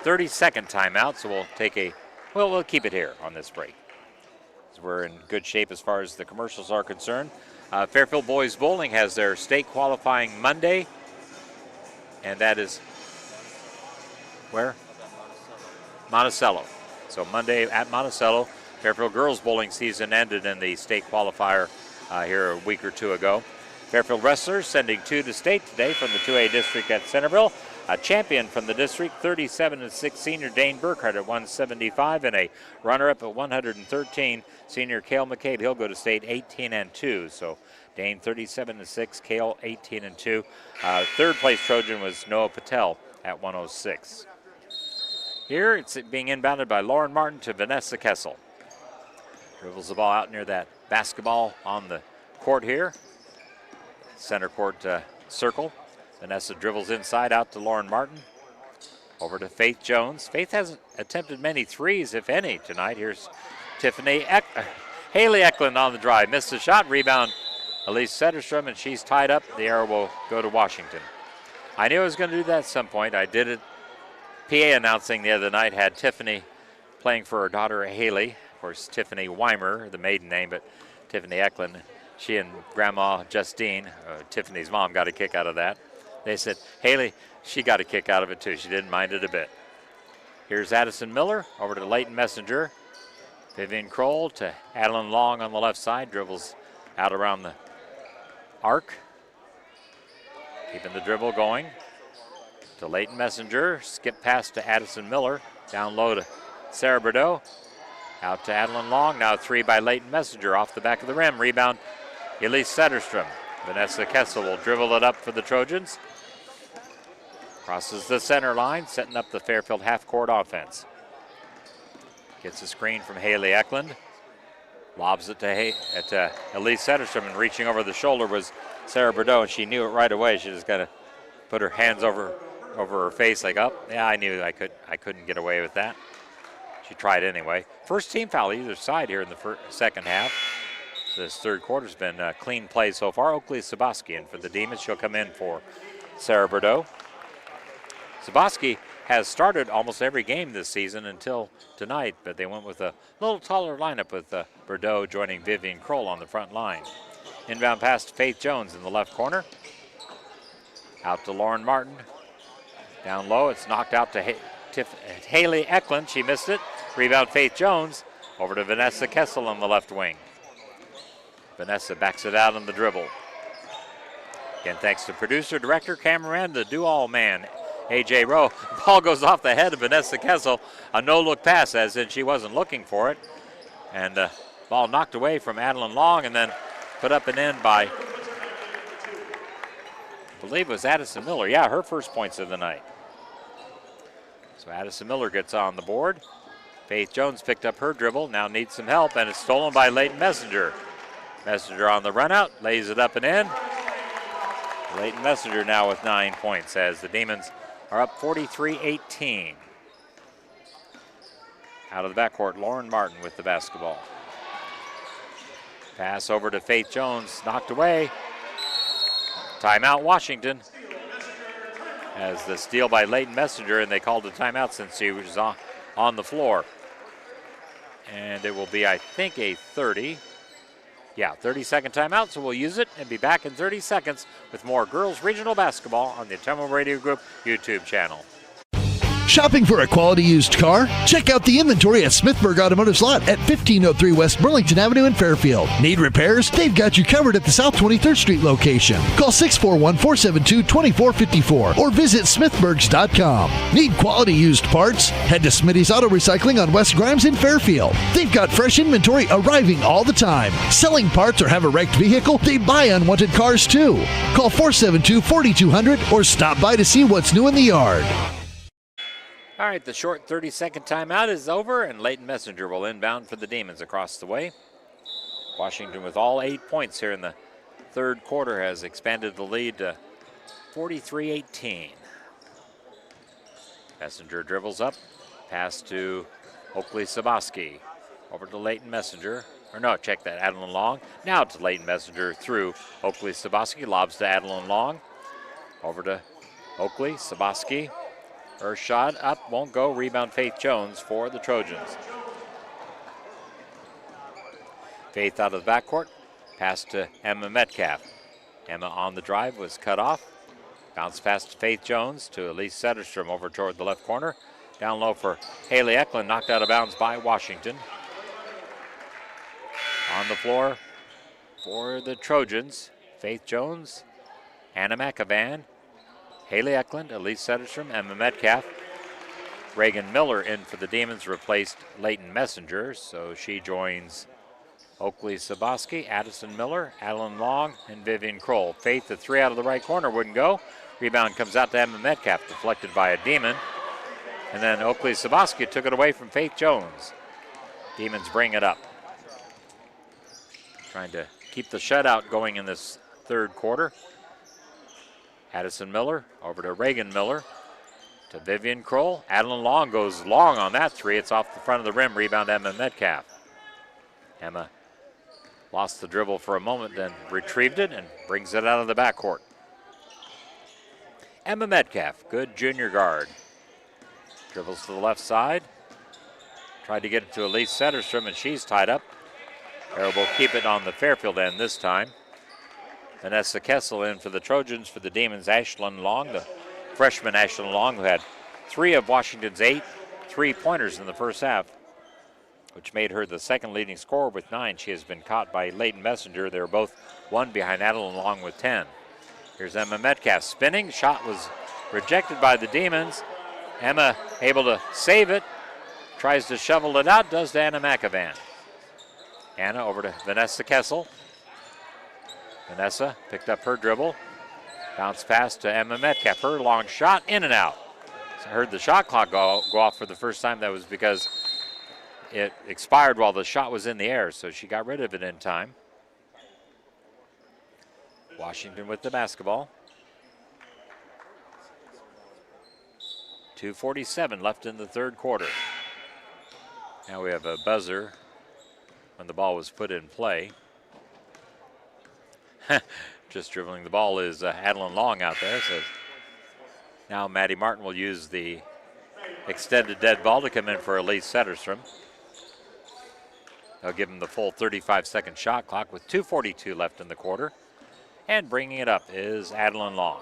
30-second timeout, so we'll keep it here on this break. So we're in good shape as far as the commercials are concerned. Fairfield Boys Bowling has their state qualifying Monday. And that is where? Monticello. So Monday at Monticello. Fairfield Girls Bowling season ended in the state qualifier here a week or two ago. Fairfield Wrestlers sending 2 to state today from the 2A district at Centerville. A champion from the district, 37-6 senior Dane Burkhardt at 175, and a runner-up at 113, senior Cale McCabe. He'll go to state 18-2. So Dane 37-6, Cale 18-2. Third place Trojan was Noah Patel at 106. Here it's being inbounded by Lauren Martin to Vanessa Kessel. Dribbles the ball out near that basketball on the court here. Center court circle. Vanessa dribbles inside out to Lauren Martin. Over to Faith Jones. Faith hasn't attempted many threes, if any, tonight. Here's Haley Eklund on the drive. Missed the shot. Rebound Elise Sederstrom, and she's tied up. The arrow will go to Washington. I knew I was going to do that at some point. I did it. PA announcing the other night had Tiffany playing for her daughter Haley. Of course, Tiffany Weimer, the maiden name, but Tiffany Eklund. She and Grandma Justine, Tiffany's mom, got a kick out of that. They said, Haley, she got a kick out of it too. She didn't mind it a bit. Here's Addison Miller over to Leighton Messenger. Vivian Kroll to Adeline Long on the left side. Dribbles out around the arc. Keeping the dribble going. To Leighton Messenger. Skip pass to Addison Miller. Down low to Sarah Bordeaux. Out to Adeline Long. Now 3 by Leighton Messenger off the back of the rim. Rebound Elise Sederstrom. Vanessa Kessel will dribble it up for the Trojans. Crosses the center line, setting up the Fairfield half-court offense. Gets a screen from Haley Eklund. Lobs it to Elise Sederstrom, and reaching over the shoulder was Sarah Bordeaux, and she knew it right away. She just got to put her hands over her face like, oh, yeah, I knew I couldn't get away with that. She tried anyway. First team foul either side here in the second half. This third quarter's been a clean play so far. Oakley Sabaskian for the Demons. She'll come in for Sarah Bordeaux. Sabaski has started almost every game this season until tonight, but they went with a little taller lineup with Bordeaux joining Vivian Kroll on the front line. Inbound pass to Faith Jones in the left corner. Out to Lauren Martin. Down low, it's knocked out to Haley Eklund. She missed it. Rebound Faith Jones. Over to Vanessa Kessel on the left wing. Vanessa backs it out on the dribble. Again, thanks to producer, director, cameraman, the do-all man, A.J. Rowe. Ball goes off the head of Vanessa Kessel. A no-look pass, as in she wasn't looking for it. And ball knocked away from Adeline Long and then put up and in by, I believe it was Addison Miller. Yeah, her first points of the night. So Addison Miller gets on the board. Faith Jones picked up her dribble, now needs some help, and it's stolen by Leighton Messenger. Messenger on the run out, lays it up and in. Leighton Messenger now with 9 points as the Demons are up 43-18. Out of the backcourt, Lauren Martin with the basketball. Pass over to Faith Jones, knocked away. Timeout Washington. As the steal by Leighton Messenger, and they called a timeout since he was on the floor. And it will be, I think, a 30-second timeout, so we'll use it and be back in 30 seconds with more girls regional basketball on the Ottumwa Radio Group YouTube channel. Shopping for a quality used car? Check out the inventory at Smithburg Automotive's lot at 1503 West Burlington Avenue in Fairfield. Need repairs? They've got you covered at the South 23rd Street location. Call 641-472-2454 or visit smithburgs.com. Need quality used parts? Head to Smitty's Auto Recycling on West Grimes in Fairfield. They've got fresh inventory arriving all the time. Selling parts or have a wrecked vehicle? They buy unwanted cars too. Call 472-4200 or stop by to see what's new in the yard. All right, the short 30-second timeout is over, and Leighton Messenger will inbound for the Demons across the way. Washington, with all 8 points here in the third quarter, has expanded the lead to 43-18. Messenger dribbles up, pass to Oakley Sabaski. Over to Leighton Messenger. Or no, check that, Adeline Long. Now to Leighton Messenger through Oakley Sabaski, lobs to Adeline Long. Over to Oakley Sabaski. Her shot up, won't go. Rebound Faith Jones for the Trojans. Faith out of the backcourt. Pass to Emma Metcalf. Emma on the drive was cut off. Bounce pass to Faith Jones to Elise Setterstrom over toward the left corner. Down low for Haley Eklund, knocked out of bounds by Washington. On the floor for the Trojans, Faith Jones, Anna McAvan, Haley Eklund, Elise Setterstrom, Emma Metcalf. Reagan Miller in for the Demons, replaced Leighton Messenger, so she joins Oakley Sabaski, Addison Miller, Adeline Long, and Vivian Kroll. Faith, the three out of the right corner, wouldn't go. Rebound comes out to Emma Metcalf, deflected by a Demon. And then Oakley Sabaski took it away from Faith Jones. Demons bring it up. Trying to keep the shutout going in this third quarter. Addison Miller over to Reagan Miller to Vivian Kroll. Adeline Long goes long on that three. It's off the front of the rim. Rebound Emma Metcalf. Emma lost the dribble for a moment, then retrieved it and brings it out of the backcourt. Emma Metcalf, good junior guard. Dribbles to the left side. Tried to get it to Elise Setterstrom, and she's tied up. Arrow will keep it on the Fairfield end this time. Vanessa Kessel in for the Trojans. For the Demons, Ashlyn Long, the freshman Ashlyn Long, who had 3 of Washington's 8 3-pointers in the first half, which made her the second leading scorer with 9. She has been caught by Leighton Messenger. They were both 1 behind Adeline Long with 10. Here's Emma Metcalf spinning. Shot was rejected by the Demons. Emma able to save it. Tries to shovel it out. Does to Anna McAvan. Anna over to Vanessa Kessel. Vanessa picked up her dribble. Bounce pass to Emma Metcalf. Her long shot in and out. So I heard the shot clock go off for the first time. That was because it expired while the shot was in the air, so she got rid of it in time. Washington with the basketball. 2:47 left in the third quarter. Now we have a buzzer when the ball was put in play. Just dribbling the ball is Adeline Long out there. So now Maddie Martin will use the extended dead ball to come in for Elise Setterstrom. They'll give him the full 35-second shot clock with 2:42 left in the quarter. And bringing it up is Adeline Long.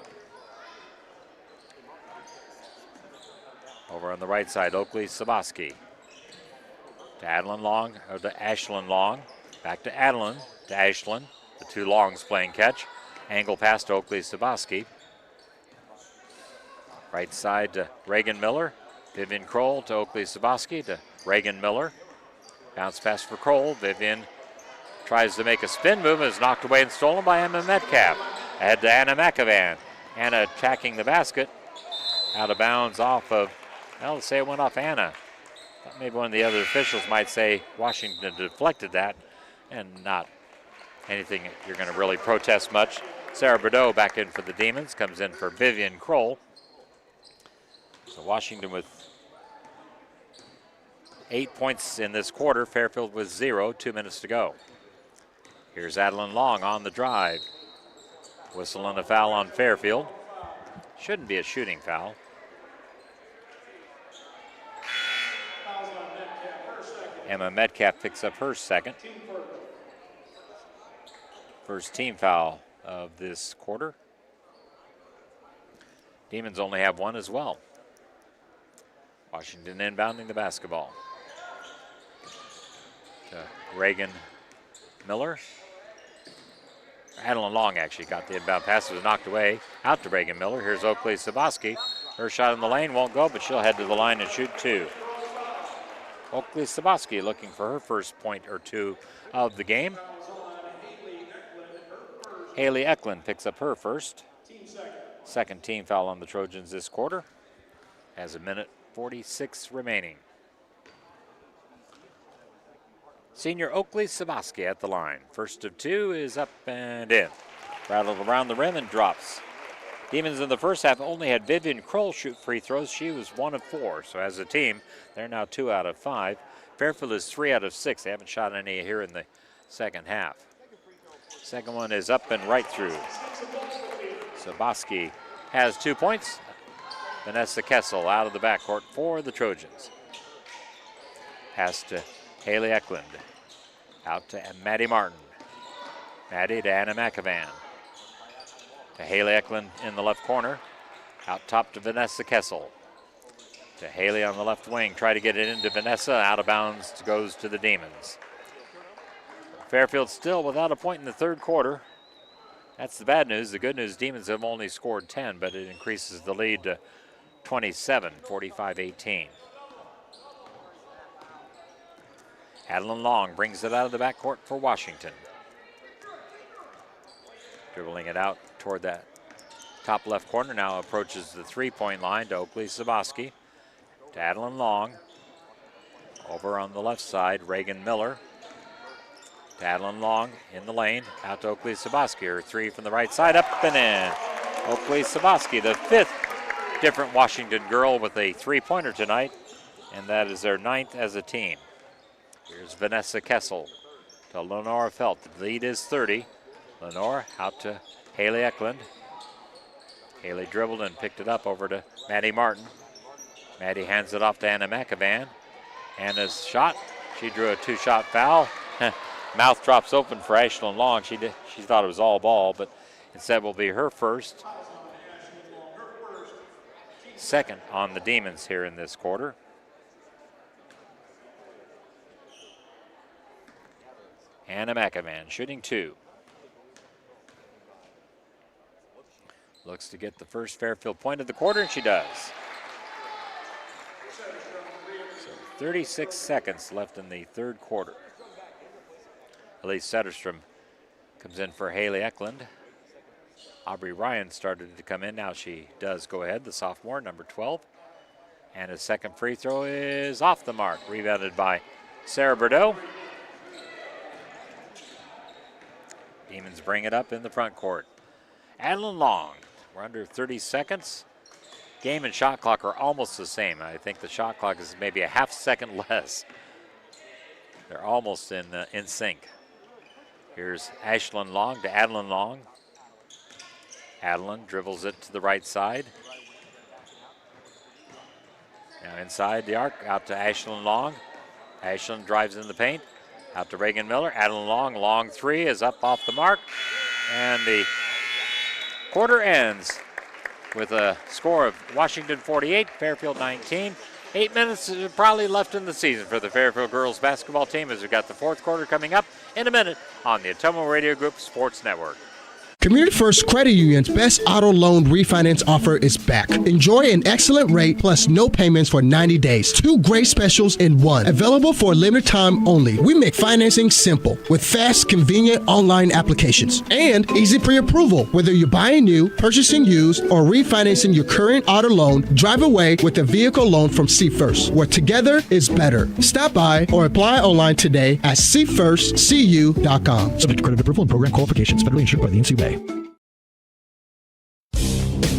Over on the right side, Oakley Sabaski. To Adeline Long, or to Ashlyn Long. Back to Adeline, to Ashlyn. The two Longs playing catch. Angle pass to Oakley Sabaski. Right side to Reagan Miller. Vivian Kroll to Oakley Sabaski to Reagan Miller. Bounce pass for Kroll. Vivian tries to make a spin move and is knocked away and stolen by Emma Metcalf. Ahead to Anna McAvan. Anna attacking the basket. Out of bounds off of, well, let's say it went off Anna. Maybe one of the other officials might say Washington deflected that, and not anything you're going to really protest much. Sarah Bordeaux back in for the Demons, comes in for Vivian Kroll. So Washington with 8 points in this quarter, Fairfield with 0, 2 minutes to go. Here's Adeline Long on the drive. Whistle and a foul on Fairfield. Shouldn't be a shooting foul. Emma Metcalf picks up her second. First team foul of this quarter. Demons only have one as well. Washington inbounding the basketball. To Reagan Miller. Adeline Long actually got the inbound pass. It was knocked away. Out to Reagan Miller. Here's Oakley Sabaski. Her shot in the lane won't go, but she'll head to the line and shoot two. Oakley Sabaski looking for her first point or two of the game. Haley Eklund picks up her first. Second team foul on the Trojans this quarter. Has a minute 46 remaining. Senior Oakley Sabaski at the line. First of two is up and in. Rattled around the rim and drops. Demons in the first half only had Vivian Kroll shoot free throws. She was 1 of 4. So as a team, they're now 2 out of 5. Fairfield is 3 out of 6. They haven't shot any here in the second half. Second one is up and right through. Sabaski has 2 points. Vanessa Kessel out of the backcourt for the Trojans. Pass to Haley Eklund. Out to Maddie Martin. Maddie to Anna McAvan. To Haley Eklund in the left corner. Out top to Vanessa Kessel. To Haley on the left wing. Try to get it into Vanessa. Out of bounds goes to the Demons. Fairfield still without a point in the third quarter. That's the bad news. The good news, Demons have only scored 10, but it increases the lead to 27, 45-18. Adeline Long brings it out of the backcourt for Washington. Dribbling it out toward that top left corner, now approaches the three-point line to Oakley Sabaski. To Adeline Long. Over on the left side, Reagan Miller. To Adeline Long in the lane, out to Oakley Sabaski. Her three from the right side, up and in. Oakley Sabaski, the 5th different Washington girl with a three-pointer tonight, and that is their 9th as a team. Here's Vanessa Kessel to Lenora Felt. The lead is 30. Lenore out to Haley Eklund. Haley dribbled and picked it up over to Maddie Martin. Maddie hands it off to Anna McAvan. Anna's shot. She drew a 2-shot foul. Mouth drops open for Ashlyn Long. She thought it was all ball, but instead will be her first. Second on the Demons here in this quarter. Anna McAvan shooting 2. Looks to get the first Fairfield point of the quarter, and she does. So 36 seconds left in the third quarter. Elise Setterstrom comes in for Haley Eklund. Aubrey Ryan started to come in. Now she does go ahead, the sophomore, number 12. And his second free throw is off the mark. Rebounded by Sarah Bordeaux. Demons bring it up in the front court. Adeline Long, we're under 30 seconds. Game and shot clock are almost the same. I think the shot clock is maybe a half second less. They're almost in sync. Here's Ashlyn Long to Adeline Long. Adeline dribbles it to the right side. Now inside the arc, out to Ashlyn Long. Ashlyn drives in the paint. Out to Reagan Miller. Adeline Long, long three is up off the mark. And the quarter ends with a score of Washington 48, Fairfield 19. 8 minutes probably left in the season for the Fairfield girls basketball team as we've got the fourth quarter coming up in a minute on the Atomo Radio Group Sports Network. Community First Credit Union's best auto loan refinance offer is back. Enjoy an excellent rate plus no payments for 90 days. 2 great specials in one. Available for a limited time only. We make financing simple with fast, convenient online applications and easy pre-approval. Whether you're buying new, purchasing used, or refinancing your current auto loan, drive away with a vehicle loan from See First, where together is better. Stop by or apply online today at seefirstcu.com. Subject to credit approval and program qualifications. Federally insured by the NCUA.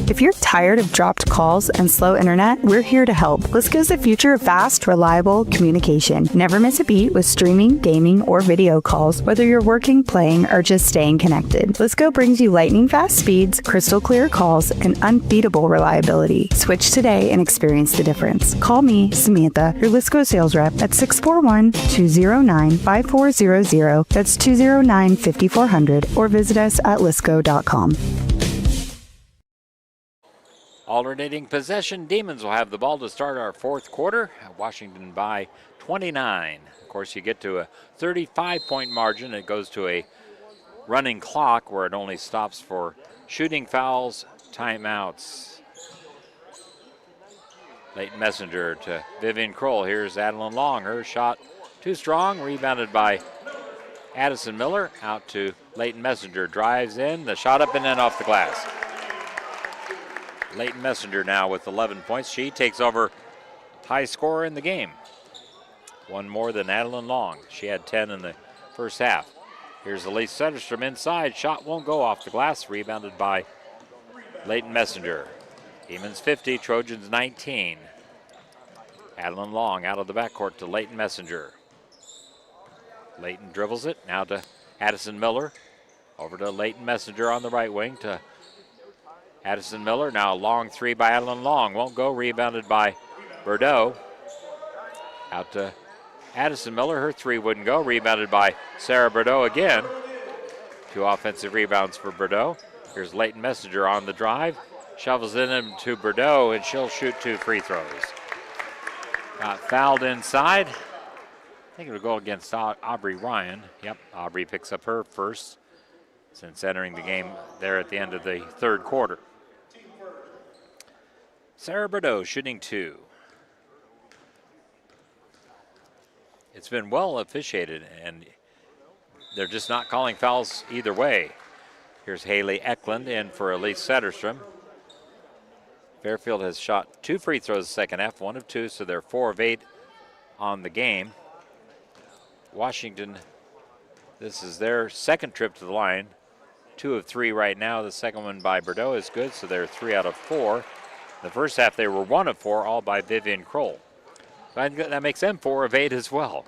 If you're tired of dropped calls and slow internet, we're here to help. Lisco's the future of fast, reliable communication. Never miss a beat with streaming, gaming, or video calls, whether you're working, playing, or just staying connected. Lisco brings you lightning fast speeds, crystal clear calls, and unbeatable reliability. Switch today and experience the difference. Call me, Samantha, your Lisco sales rep at 641-209-5400. That's 209-5400, or visit us at lisco.com. Alternating possession, Demons will have the ball to start our fourth quarter. Washington by 29. Of course, you get to a 35-point margin. It goes to a running clock where it only stops for shooting fouls, timeouts. Leighton Messenger to Vivian Kroll. Here's Adeline Long. Her shot too strong, rebounded by Addison Miller. Out to Leighton Messenger. Drives in, the shot up and in off the glass. Leighton Messenger now with 11 points. She takes over high scorer in the game. One more than Adeline Long. She had 10 in the first half. Here's Elise Sederstrom inside. Shot won't go off the glass. Rebounded by Leighton Messenger. Demons 50, Trojans 19. Adeline Long out of the backcourt to Leighton Messenger. Leighton dribbles it. Now to Addison Miller. Over to Leighton Messenger on the right wing to Addison Miller. Now a long three by Adeline Long. Won't go. Rebounded by Bordeaux. Out to Addison Miller. Her three wouldn't go. Rebounded by Sarah Bordeaux again. 2 offensive rebounds for Bordeaux. Here's Leighton Messenger on the drive. Shovels it in to Bordeaux, and she'll shoot 2 free throws. Got fouled inside. I think it'll go against Aubrey Ryan. Yep, Aubrey picks up her first since entering the game there at the end of the third quarter. Sarah Bordeaux shooting 2. It's been well officiated, and they're just not calling fouls either way. Here's Haley Eklund in for Elise Sederstrom. Fairfield has shot 2 free throws the second half, 1 of 2, so they're 4 of 8 on the game. Washington, this is their second trip to the line. 2 of 3 right now. The second one by Bordeaux is good, so they're 3 out of 4. The first half they were 1 of 4, all by Vivian Kroll. So I think that makes them 4 of 8 as well.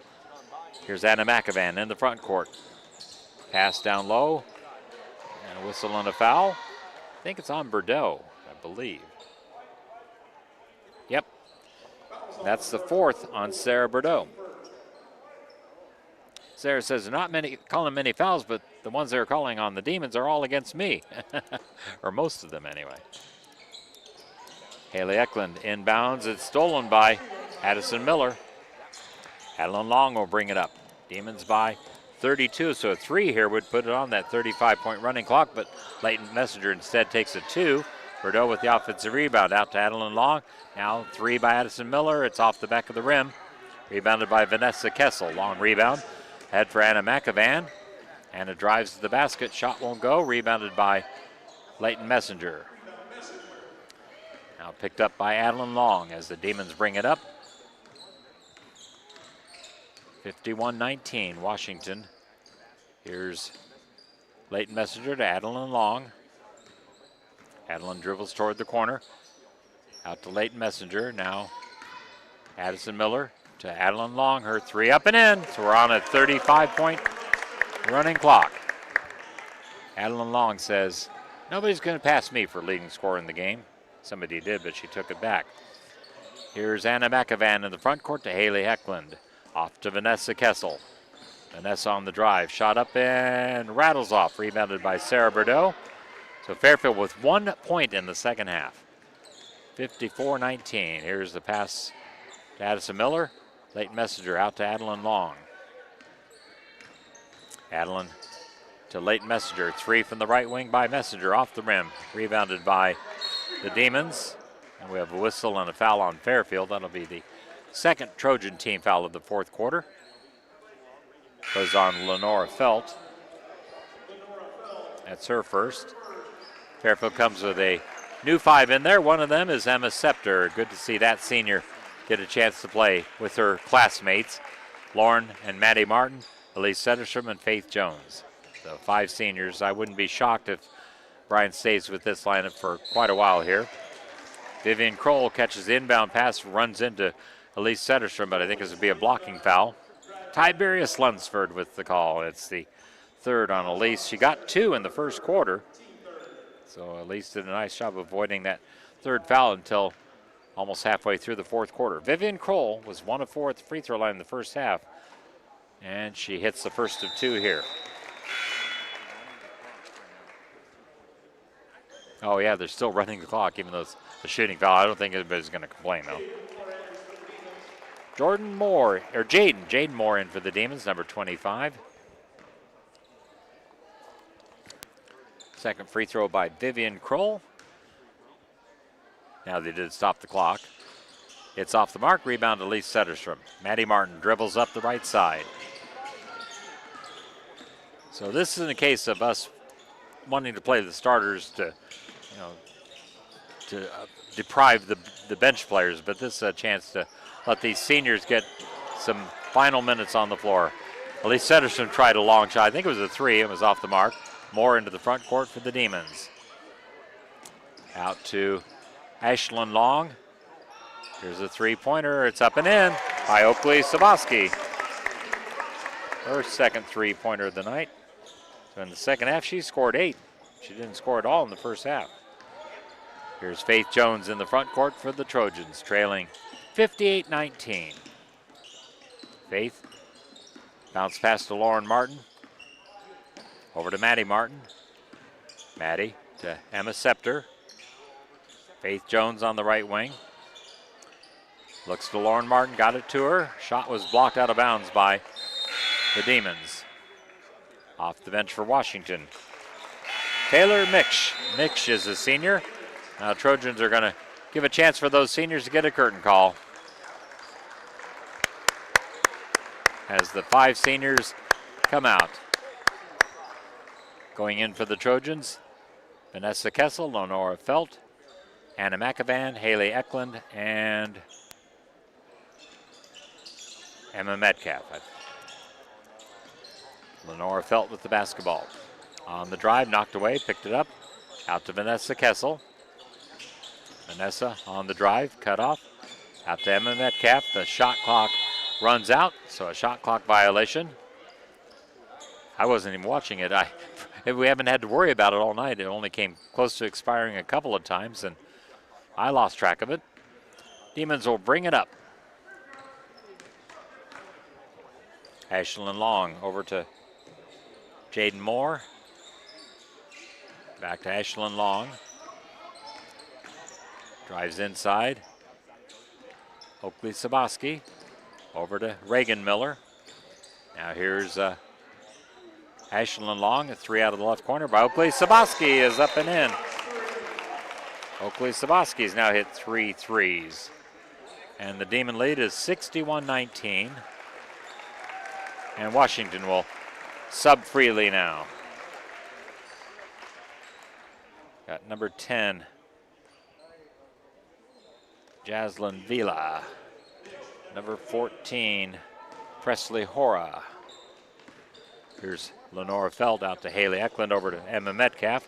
Here's Anna McAvan in the front court. Pass down low, and a whistle and a foul. I think it's on Bordeaux, I believe. Yep, that's the 4th on Sarah Bordeaux. Sarah says they're not calling many fouls, but the ones they're calling on the Demons are all against me, or most of them anyway. Haley Eklund inbounds. It's stolen by Addison Miller. Adeline Long will bring it up. Demons by 32, so a 3 here would put it on that 35-point running clock, but Leighton Messenger instead takes a 2. Bordeaux with the offensive rebound out to Adeline Long. Now 3 by Addison Miller. It's off the back of the rim. Rebounded by Vanessa Kessel. Long rebound. Head for Anna McAvan. Anna drives to the basket. Shot won't go. Rebounded by Leighton Messenger. Now picked up by Adeline Long as the Demons bring it up. 51-19, Washington. Here's Leighton Messenger to Adeline Long. Adeline dribbles toward the corner. Out to Leighton Messenger. Now Addison Miller to Adeline Long. Her 3 up and in. So we're on a 35-point running clock. Adeline Long says, nobody's going to pass me for leading scorer in the game. Somebody did, but she took it back. Here's Anna McAvan in the front court to Haley Eklund. Off to Vanessa Kessel. Vanessa on the drive. Shot up and rattles off. Rebounded by Sarah Bordeaux. So Fairfield with 1 point in the second half. 54-19. Here's the pass to Addison Miller. Leighton Messenger out to Adeline Long. Adeline to Leighton Messenger. 3 from the right wing by Messenger. Off the rim. Rebounded by the Demons. And we have a whistle and a foul on Fairfield. That'll be the second Trojan team foul of the fourth quarter. Goes on Lenora Felt. That's her first. Fairfield comes with a new 5 in there. One of them is Emma Scepter. Good to see that senior get a chance to play with her classmates, Lauren and Maddie Martin, Elise Sederstrom, and Faith Jones. So 5 seniors. I wouldn't be shocked if Bryant stays with this lineup for quite a while here. Vivian Kroll catches the inbound pass, runs into Elise Setterstrom, but I think this would be a blocking foul. Tiberius Lunsford with the call. It's the third on Elise. She got 2 in the first quarter, so Elise did a nice job avoiding that third foul until almost halfway through the fourth quarter. Vivian Kroll was 1 of 4 at the free throw line in the first half, and she hits the first of 2 here. Oh yeah, they're still running the clock, even though it's a shooting foul. I don't think anybody's going to complain though. Jaden Moore in for the Demons, number 25. Second free throw by Vivian Kroll. Now they did stop the clock. It's off the mark, rebound to Elise Setterstrom. Maddie Martin dribbles up the right side. So this is a case of us wanting to play the starters to, deprive the bench players, but this is a chance to let these seniors get some final minutes on the floor. Elise Setterstrom tried a long shot. I think it was a 3. It was off the mark. Moore into the front court for the Demons. Out to Ashlyn Long. Here's a 3-pointer. It's up and in by Oakley Saboski. Her second 3-pointer of the night. So in the second half, she scored 8. She didn't score at all in the first half. Here's Faith Jones in the front court for the Trojans, trailing 58-19. Faith bounce pass to Lauren Martin. Over to Maddie Martin. Maddie to Emma Scepter. Faith Jones on the right wing. Looks to Lauren Martin, got it to her. Shot was blocked out of bounds by the Demons. Off the bench for Washington. Taylor Micksh. Micksh is a senior. Now Trojans are going to give a chance for those seniors to get a curtain call. As the 5 seniors come out. Going in for the Trojans, Vanessa Kessel, Lenora Felt, Anna McEvan, Haley Eklund, and Emma Metcalf. Lenora Felt with the basketball. On the drive, knocked away, picked it up. Out to Vanessa Kessel. Vanessa on the drive, cut off. Out to Emma Metcalf. The shot clock runs out, so a shot clock violation. I wasn't even watching it. We haven't had to worry about it all night. It only came close to expiring a couple of times, and I lost track of it. Demons will bring it up. Ashlyn Long over to Jaden Moore. Back to Ashlyn Long. Drives inside. Oakley Saboski over to Reagan Miller. Now here's Ashlyn Long, a 3 out of the left corner by Oakley Saboski is up and in. Oakley Saboski's now hit 3 threes. And the Demon lead is 61-19. And Washington will sub freely now. Got number 10, Jaslyn Vila. Number 14, Presley Hora. Here's Lenora Feld out to Haley Eklund, over to Emma Metcalf.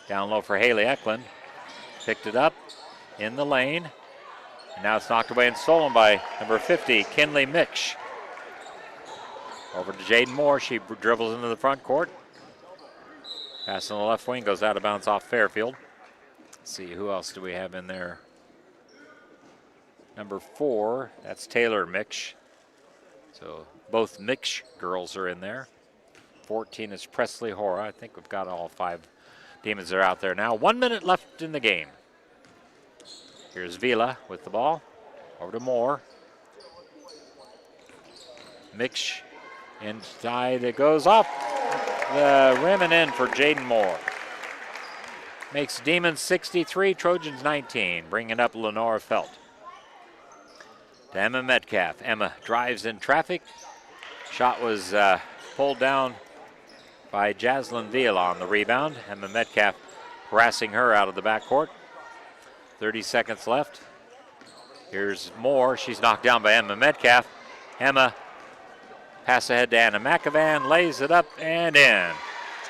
Down low for Haley Eklund. Picked it up in the lane. And now it's knocked away and stolen by number 50, Kinley Micksh. Over to Jaden Moore. She dribbles into the front court. Pass on the left wing, goes out of bounds off Fairfield. Let's see, who else do we have in there? Number 4, that's Taylor Micksh. So both Micksh girls are in there. 14 is Presley Hora. I think we've got all 5 Demons that are out there now. 1 minute left in the game. Here's Vila with the ball. Over to Moore. Micksh inside. It goes off the rim and in for Jaden Moore. Makes Demons 63, Trojans 19. Bringing up Lenora Felt. To Emma Metcalf. Emma drives in traffic. Shot was pulled down by Jaslyn Vila on the rebound. Emma Metcalf harassing her out of the backcourt. 30 seconds left. Here's Moore. She's knocked down by Emma Metcalf. Emma pass ahead to Anna McEvan, lays it up and in.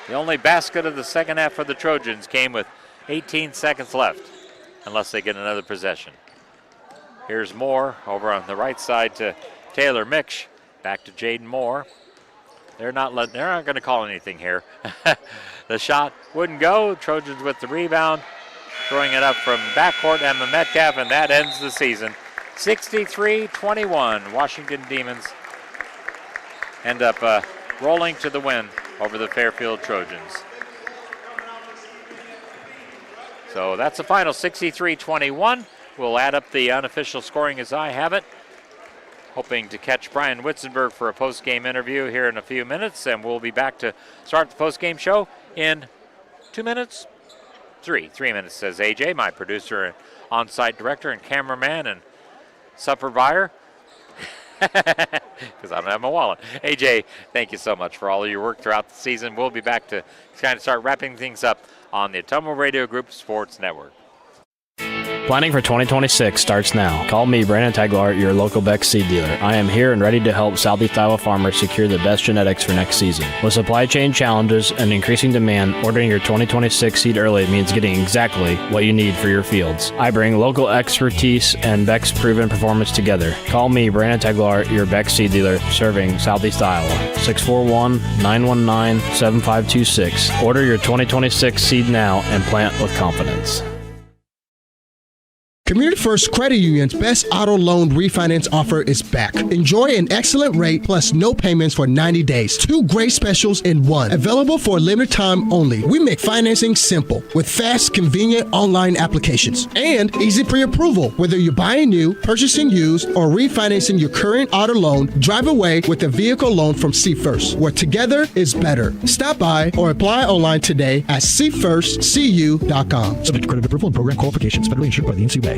The only basket of the second half for the Trojans came with 18 seconds left, unless they get another possession. Here's Moore over on the right side to Taylor Miksch. Back to Jaden Moore. They're not going to call anything here. The shot wouldn't go. Trojans with the rebound, throwing it up from backcourt. Emma Metcalf, and that ends the season. 63-21. Washington Demons end up rolling to the win over the Fairfield Trojans. So that's the final, 63-21. We'll add up the unofficial scoring as I have it. Hoping to catch Brian Witzenberg for a post-game interview here in a few minutes, and we'll be back to start the post-game show in 2 minutes. 3 minutes, says AJ, my producer and on-site director and cameraman and supper buyer. Because I don't have my wallet. AJ, thank you so much for all of your work throughout the season. We'll be back to kind of start wrapping things up on the Ottumwa Radio Group Sports Network. Planning for 2026 starts now. Call me, Brandon Taglart, your local Beck seed dealer. I am here and ready to help Southeast Iowa farmers secure the best genetics for next season. With supply chain challenges and increasing demand, ordering your 2026 seed early means getting exactly what you need for your fields. I bring local expertise and Beck's proven performance together. Call me, Brandon Taglart, your Beck seed dealer, serving Southeast Iowa. 641-919-7526. Order your 2026 seed now and plant with confidence. Community First Credit Union's best auto loan refinance offer is back. Enjoy an excellent rate plus no payments for 90 days. 2 great specials in one. Available for a limited time only. We make financing simple with fast, convenient online applications and easy pre-approval. Whether you're buying new, purchasing used, or refinancing your current auto loan, drive away with a vehicle loan from See First, where together is better. Stop by or apply online today at seefirstcu.com. Subject to credit approval and program qualifications. Federally insured by the NCUA.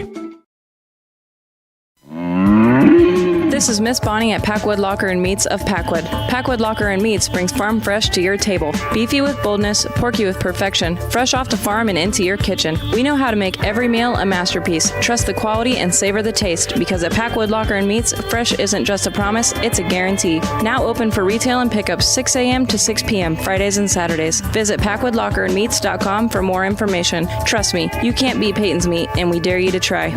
This is Miss Bonnie at Packwood Locker and Meats of Packwood. Packwood Locker and Meats brings farm fresh to your table. Beefy with boldness, porky with perfection, fresh off the farm and into your kitchen. We know how to make every meal a masterpiece. Trust the quality and savor the taste, because at Packwood Locker and Meats, fresh isn't just a promise, it's a guarantee. Now open for retail and pickup 6 a.m. to 6 p.m. Fridays and Saturdays. Visit PackwoodLockerandMeats.com for more information. Trust me, you can't beat Peyton's Meat, and we dare you to try.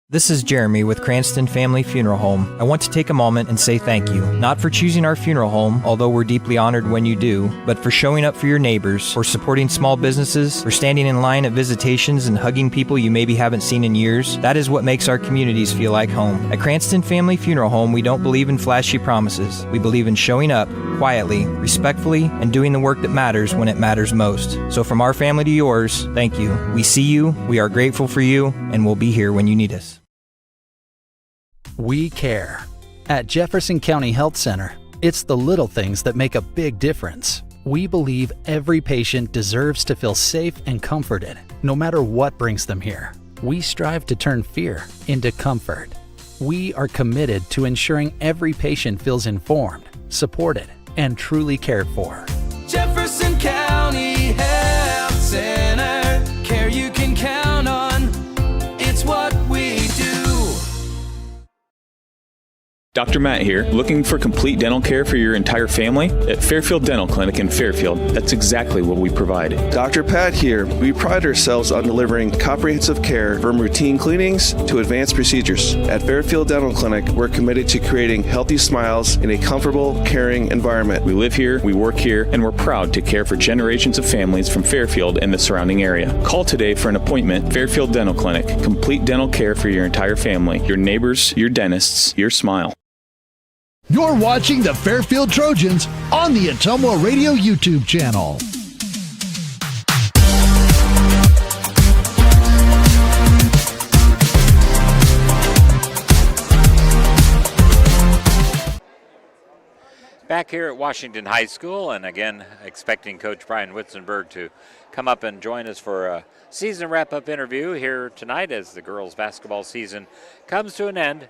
This is Jeremy with Cranston Family Funeral Home. I want to take a moment and say thank you, not for choosing our funeral home, although we're deeply honored when you do, but for showing up for your neighbors, for supporting small businesses, for standing in line at visitations and hugging people you maybe haven't seen in years. That is what makes our communities feel like home. At Cranston Family Funeral Home, we don't believe in flashy promises. We believe in showing up quietly, respectfully, and doing the work that matters when it matters most. So from our family to yours, thank you. We see you, we are grateful for you, and we'll be here when you need us. We care. At Jefferson County Health Center, it's the little things that make a big difference. We believe every patient deserves to feel safe and comforted, no matter what brings them here. We strive to turn fear into comfort. We are committed to ensuring every patient feels informed, supported, and truly cared for. Jefferson County Health Center, care you can count on. It's what we do. Dr. Matt here. Looking for complete dental care for your entire family? At Fairfield Dental Clinic in Fairfield, that's exactly what we provide. Dr. Pat here. We pride ourselves on delivering comprehensive care from routine cleanings to advanced procedures. At Fairfield Dental Clinic, we're committed to creating healthy smiles in a comfortable, caring environment. We live here, we work here, and we're proud to care for generations of families from Fairfield and the surrounding area. Call today for an appointment. Fairfield Dental Clinic. Complete dental care for your entire family. Your neighbors, your dentists, your smile. You're watching the Fairfield Trojans on the Ottumwa Radio YouTube channel. Back here at Washington High School, and again expecting Coach Brian Witzenberg to come up and join us for a season wrap-up interview here tonight as the girls basketball season comes to an end.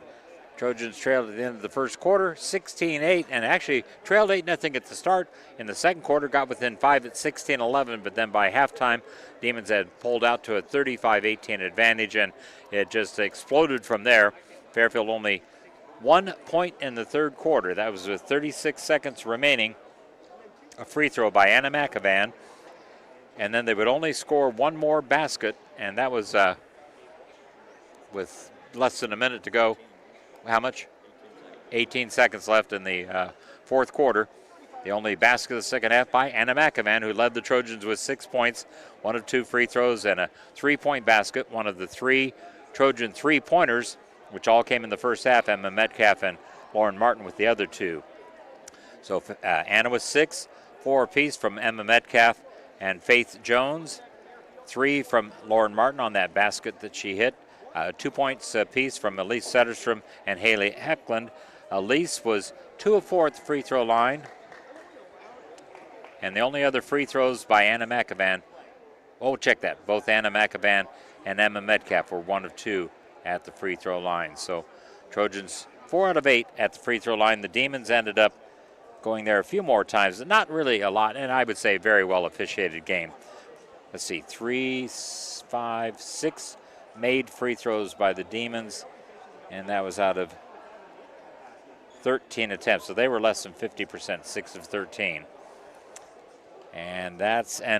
Trojans trailed at the end of the first quarter, 16-8, and actually trailed 8-0 at the start. In the second quarter, got within 5 at 16-11, but then by halftime, Demons had pulled out to a 35-18 advantage, and it just exploded from there. Fairfield only 1 point in the third quarter. That was with 36 seconds remaining. A free throw by Anna McAvan. And then they would only score one more basket, and that was with less than a minute to go. How much? 18 seconds left in the fourth quarter. The only basket of the second half by Anna McAvan, who led the Trojans with 6 points, 1 of 2 free throws, and a 3-point basket. One of the 3 Trojan three-pointers, which all came in the first half, Emma Metcalf and Lauren Martin with the other 2. So Anna was 6, 4 apiece from Emma Metcalf and Faith Jones, 3 from Lauren Martin on that basket that she hit. 2 points apiece from Elise Setterstrom and Haley Hepland. Elise was 2 of 4 at the free throw line. And the only other free throws by Anna McAvan, check that. Both Anna McAvan and Emma Metcalf were 1 of 2 at the free throw line. So Trojans 4 out of 8 at the free throw line. The Demons ended up going there a few more times. Not really a lot, and I would say very well officiated game. Let's see, 3, 5, 6 made free throws by the Demons, and that was out of 13 attempts. So they were less than 50%, 6 of 13. And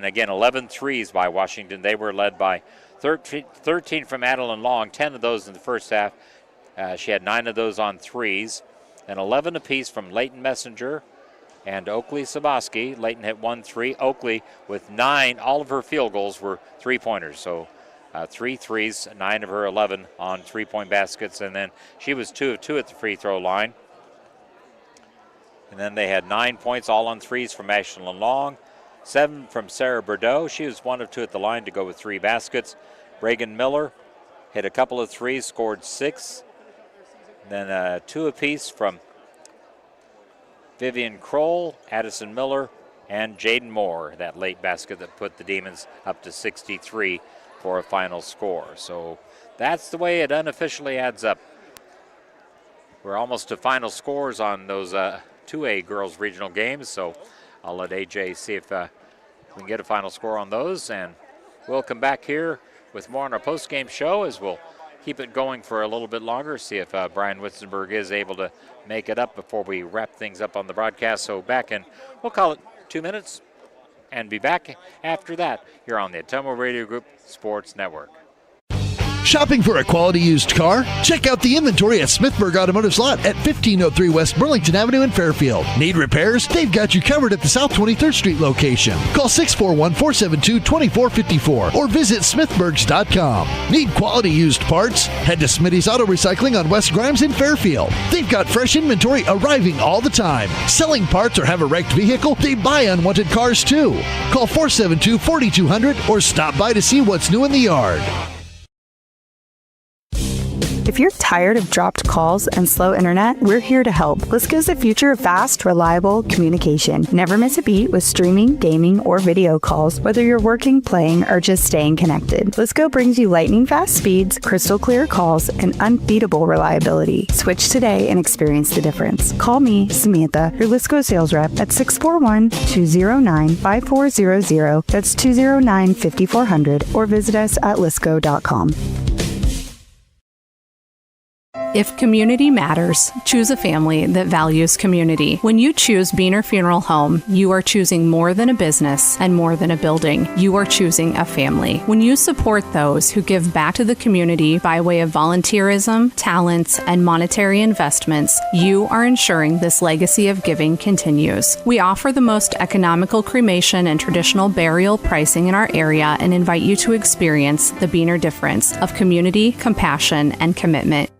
again, 11 threes by Washington. They were led by 13 from Adeline Long, 10 of those in the first half. She had 9 of those on threes, and 11 apiece from Leighton Messenger and Oakley Saboski. Leighton hit 1 3. Oakley with 9. All of her field goals were three-pointers. So 3 threes, 9 of her 11 on three-point baskets. And then she was 2 of 2 at the free throw line. And then they had 9 points all on threes from Ashlyn Long. 7 from Sarah Bordeaux. She was 1 of 2 at the line to go with 3 baskets. Reagan Miller hit a couple of threes, scored 6. Then 2 apiece from Vivian Kroll, Addison Miller, and Jaden Moore. That late basket that put the Demons up to 63 for a final score. So that's the way it unofficially adds up. We're almost to final scores on those 2A girls regional games. So I'll let AJ see if we can get a final score on those, and we'll come back here with more on our post-game show as we'll keep it going for a little bit longer, see if Brian Witzenberg is able to make it up before we wrap things up on the broadcast. So back in, we'll call it 2 minutes, and be back after that here on the Atomo Radio Group Sports Network. Shopping for a quality used car? Check out the inventory at Smithburg Automotive's lot at 1503 West Burlington Avenue in Fairfield. Need repairs? They've got you covered at the South 23rd Street location. Call 641-472-2454 or visit smithburgs.com. Need quality used parts? Head to Smitty's Auto Recycling on West Grimes in Fairfield. They've got fresh inventory arriving all the time. Selling parts or have a wrecked vehicle? They buy unwanted cars too. Call 472-4200 or stop by to see what's new in the yard. If you're tired of dropped calls and slow internet, we're here to help. Lisco's the future of fast, reliable communication. Never miss a beat with streaming, gaming, or video calls, whether you're working, playing, or just staying connected. Lisco brings you lightning fast speeds, crystal clear calls, and unbeatable reliability. Switch today and experience the difference. Call me, Samantha, your Lisco sales rep at 641-209-5400. That's 209-5400, or visit us at lisco.com. If community matters, choose a family that values community. When you choose Beaner Funeral Home, you are choosing more than a business and more than a building. You are choosing a family. When you support those who give back to the community by way of volunteerism, talents, and monetary investments, you are ensuring this legacy of giving continues. We offer the most economical cremation and traditional burial pricing in our area and invite you to experience the Beaner difference of community, compassion, and commitment.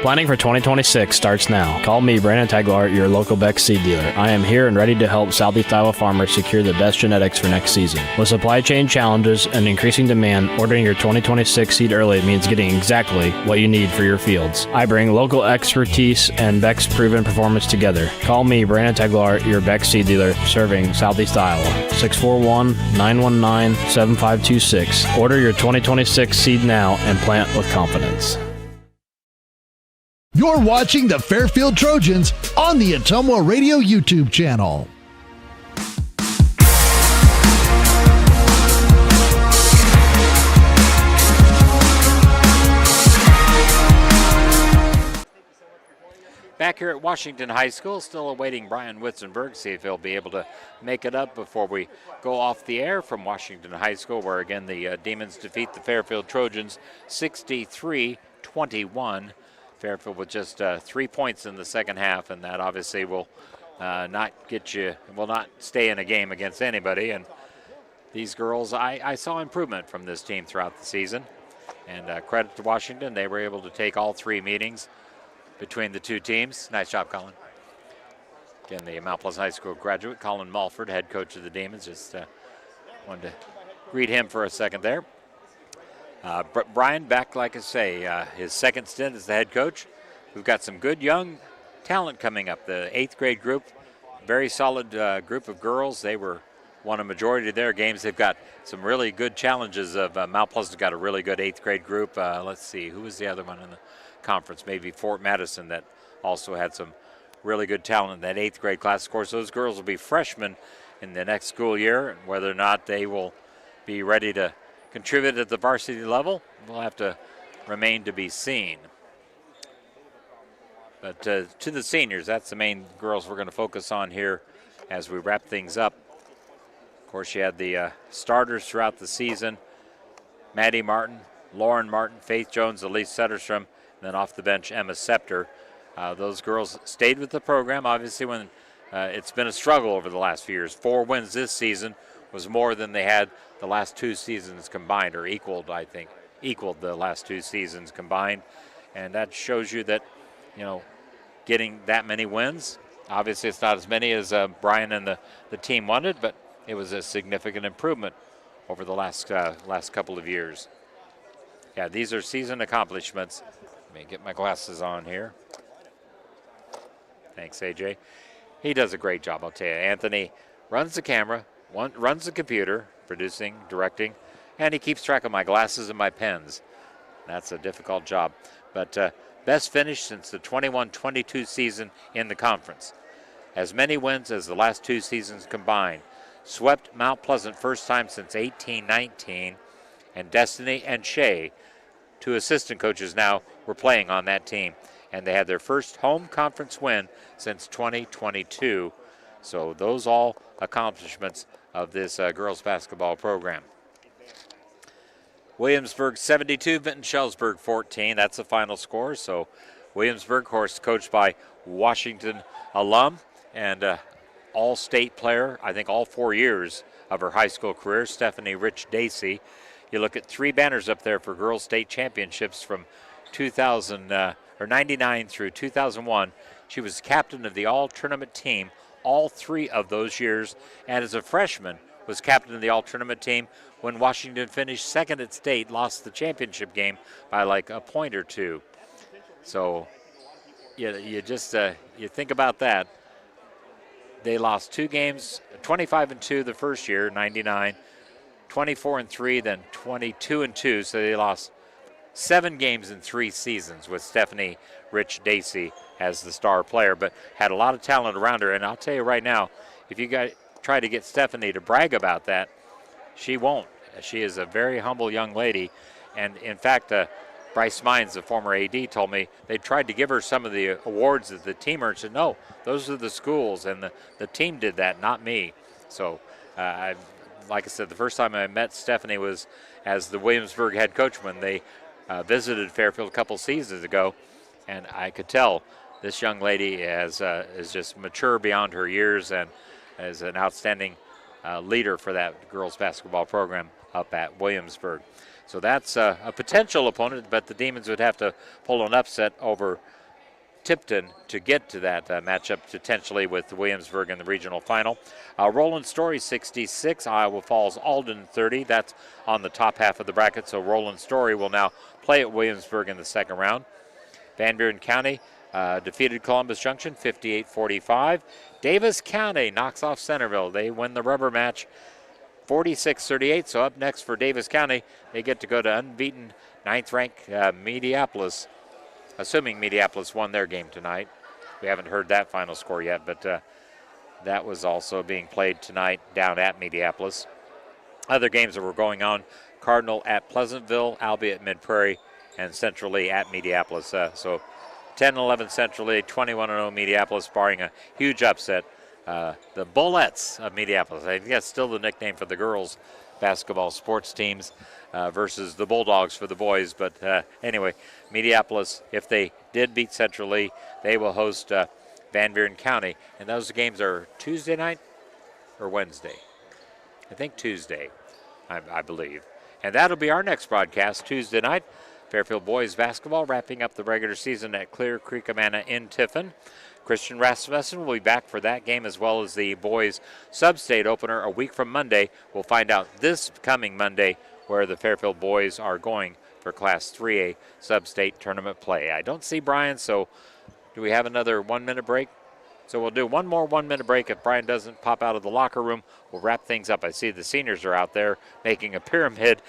Planning for 2026 starts now. Call me, Brandon Taglart, your local Beck's seed dealer. I am here and ready to help Southeast Iowa farmers secure the best genetics for next season. With supply chain challenges and increasing demand, ordering your 2026 seed early means getting exactly what you need for your fields. I bring local expertise and Beck's proven performance together. Call me, Brandon Taglart, your Beck's seed dealer, serving Southeast Iowa. 641-919-7526. Order your 2026 seed now and plant with confidence. You're watching the Fairfield Trojans on the Atomo Radio YouTube channel. back here at Washington High School, still awaiting Brian Witzenberg, see if he'll be able to make it up before we go off the air from Washington High School, where again the Demons defeat the Fairfield Trojans 63-21. Fairfield with just 3 points in the second half, and that obviously will not stay in a game against anybody. And these girls, I saw improvement from this team throughout the season. And credit to Washington, they were able to take all 3 meetings between the two teams. Nice job, Colin. Again, the Mount Pleasant High School graduate, Colin Mulford, head coach of the Demons. Just wanted to greet him for a second there. Brian back, like I say, his second stint as the head coach. We've got some good young talent coming up. The 8th grade group, very solid group of girls. They won a majority of their games. They've got some really good challenges. Mount Pleasant's got a really good 8th grade group. Let's see, who was the other one in the conference? Maybe Fort Madison, that also had some really good talent in that 8th grade class. Of course, those girls will be freshmen in the next school year, and whether or not they will be ready to contribute at the varsity level will have to remain to be seen. But to the seniors, that's the main girls we're going to focus on here as we wrap things up. Of course, you had the starters throughout the season: Maddie Martin, Lauren Martin, Faith Jones, Elise Setterstrom, and then off the bench, Emma Scepter. Those girls stayed with the program. Obviously, when it's been a struggle over the last few years. 4 wins this season was more than they had the last 2 seasons combined, or equaled the last 2 seasons combined. And that shows you that, getting that many wins, obviously it's not as many as Brian and the team wanted, but it was a significant improvement over the last couple of years. Yeah, these are season accomplishments. Let me get my glasses on here. Thanks, AJ. He does a great job, I'll tell you. Anthony runs the camera, runs the computer, producing, directing, and he keeps track of my glasses and my pens. That's a difficult job. But best finish since the 21-22 season in the conference. As many wins as the last 2 seasons combined. Swept Mount Pleasant first time since 18-19, and Destiny and Shay, 2 assistant coaches now, were playing on that team. And they had their first home conference win since 2022. So those all accomplishments of this girls basketball program. Williamsburg 72, Vinton Shellsburg 14. That's the final score. So Williamsburg, of course, coached by Washington alum and all-state player, I think all 4 years of her high school career, Stephanie Rich Dacey. You look at 3 banners up there for girls state championships from 99 through 2001. She was captain of the all-tournament team all 3 of those years, and as a freshman was captain of the all-tournament team when Washington finished second at state, lost the championship game by like a point or 2. So you think about that. They lost 2 games, 25-2 the first year, 99, 24-3, then 22-2. So they lost 7 games in 3 seasons with Stephanie Rich Dacey as the star player, but had a lot of talent around her. And I'll tell you right now, if you guys try to get Stephanie to brag about that, she won't. She is a very humble young lady. And in fact, Bryce Mines, the former AD, told me they tried to give her some of the awards that the team earned. Said, no, those are the schools, and the team did that, not me. So, like I said, the first time I met Stephanie was as the Williamsburg head coach when they visited Fairfield a couple seasons ago, and I could tell this young lady is just mature beyond her years and is an outstanding leader for that girls basketball program up at Williamsburg. So that's a potential opponent, but the Demons would have to pull an upset over Tipton to get to that matchup potentially with Williamsburg in the regional final. Roland Story 66, Iowa Falls Alden 30. That's on the top half of the bracket, so Roland Story will now play at Williamsburg in the second round. Van Buren County defeated Columbus Junction 58-45. Davis County knocks off Centerville. They win the rubber match 46-38. So up next for Davis County, they get to go to unbeaten 9th-ranked Mediapolis, assuming Mediapolis won their game tonight. We haven't heard that final score yet, but that was also being played tonight down at Mediapolis. Other games that were going on, Cardinal at Pleasantville, Albee at Mid-Prairie, and Central Lee at Mediapolis. So 10-11 Central League, 21-0 Mediapolis, barring a huge upset. The Bullets of Mediapolis, I think that's still the nickname for the girls' basketball sports teams, versus the Bulldogs for the boys. But anyway, Mediapolis, if they did beat Central Lee, they will host Van Buren County. And those games are Tuesday night or Wednesday? I think Tuesday, I believe. And that'll be our next broadcast, Tuesday night. Fairfield boys basketball wrapping up the regular season at Clear Creek Amana in Tiffin. Christian Rasmussen will be back for that game, as well as the boys sub-state opener a week from Monday. We'll find out this coming Monday where the Fairfield boys are going for Class 3A sub-state tournament play. I don't see Brian, so do we have another 1-minute break? So we'll do one more 1-minute break. If Brian doesn't pop out of the locker room, we'll wrap things up. I see the seniors are out there making a pyramid.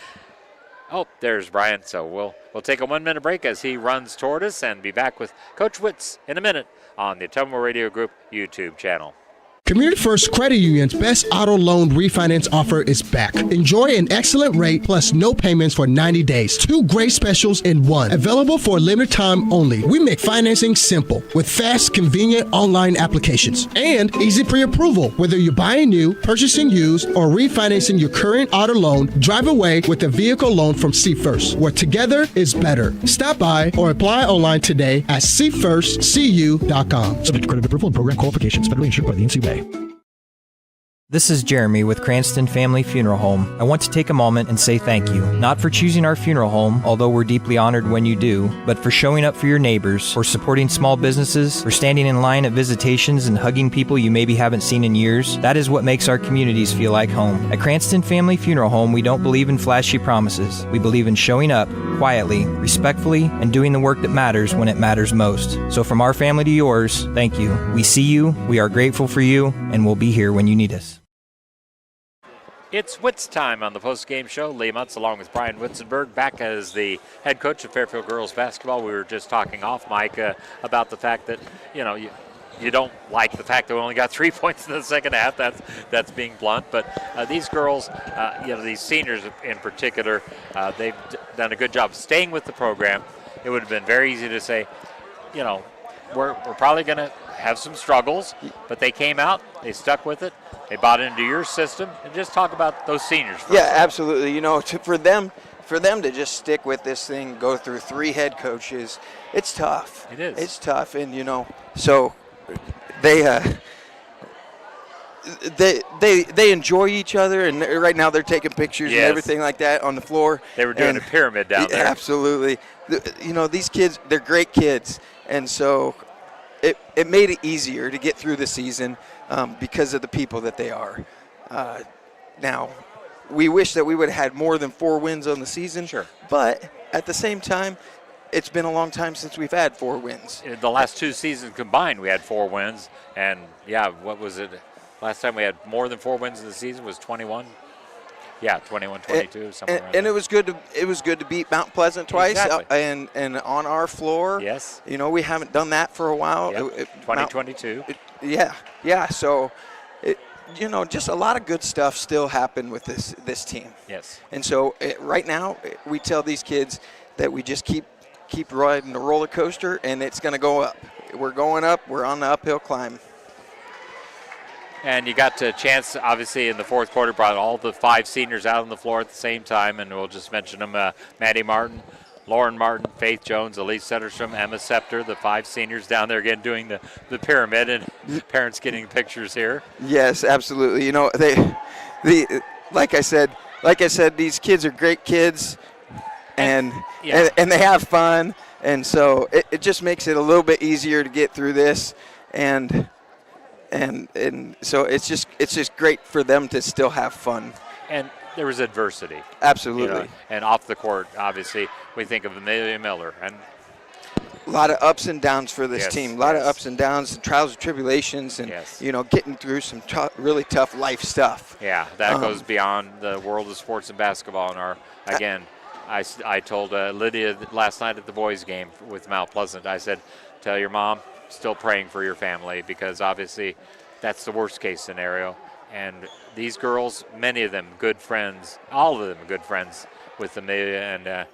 Oh, there's Brian. So we'll take a 1-minute break as he runs toward us and be back with Coach Witz in a minute on the Ottumwa Radio Group YouTube channel. Community First Credit Union's best auto loan refinance offer is back. Enjoy an excellent rate plus no payments for 90 days. 2 great specials in one. Available for a limited time only. We make financing simple with fast, convenient online applications and easy pre-approval. Whether you're buying new, purchasing used, or refinancing your current auto loan, drive away with a vehicle loan from See First, where together is better. Stop by or apply online today at seefirstcu.com. Subject to credit approval and program qualifications. Federally insured by the NCUA. This is Jeremy with Cranston Family Funeral Home. I want to take a moment and say thank you, not for choosing our funeral home, although we're deeply honored when you do, but for showing up for your neighbors, for supporting small businesses, for standing in line at visitations and hugging people you maybe haven't seen in years. That is what makes our communities feel like home. At Cranston Family Funeral Home, we don't believe in flashy promises. We believe in showing up quietly, respectfully, and doing the work that matters when it matters most. So from our family to yours, thank you. We see you, we are grateful for you, and we'll be here when you need us. It's Witz time on the post-game show. Lee Muntz along with Brian Witzenberg back as the head coach of Fairfield Girls Basketball. We were just talking off mic about the fact that, you don't like the fact that we only got 3 points in the second half. That's being blunt. But these girls, these seniors in particular, they've done a good job staying with the program. It would have been very easy to say, we're probably going to have some struggles, but they came out, they stuck with it. They bought into your system, and just talk about those seniors. Yeah, absolutely. For them to just stick with this thing, go through 3 head coaches, it's tough. It is. It's tough, and so they enjoy each other, and right now they're taking pictures and everything like that on the floor. They were doing a pyramid down there. Absolutely. These kids, they're great kids, and so it made it easier to get through the season. Because of the people that they are. Now, we wish that we would have had more than 4 wins on the season. Sure. But at the same time, it's been a long time since we've had 4 wins. In the last 2 seasons combined, we had 4 wins. And, what was it? Last time we had more than 4 wins in the season was 21. Yeah, 21-22, somewhere around and there. it was good to beat Mount Pleasant twice, exactly. and on our floor. Yes. We haven't done that for a while. Yep. 2022. Yeah. So, just a lot of good stuff still happened with this team. Yes. And so right now we tell these kids that we just keep riding the roller coaster, and it's going to go up. We're going up. We're on the uphill climb. And you got a chance, obviously, in the fourth quarter, brought all the 5 seniors out on the floor at the same time, and we'll just mention them, Maddie Martin, Lauren Martin, Faith Jones, Elise Setterstrom, Emma Scepter, the 5 seniors down there again doing the pyramid, and parents getting pictures here. Yes, absolutely. Like I said, these kids are great kids, and they have fun, and so it just makes it a little bit easier to get through this, and so it's just great for them to still have fun. And there was adversity. Absolutely. And off the court, obviously, we think of Amelia Miller. And a lot of ups and downs for this team. A lot of ups and downs, and trials and tribulations, and getting through some really tough life stuff. Yeah, that goes beyond the world of sports and basketball. And I told Lydia last night at the boys' game with Mount Pleasant, I said, tell your mom, still praying for your family, because obviously that's the worst case scenario. And these girls, many of them good friends, all of them are good friends with Amelia, and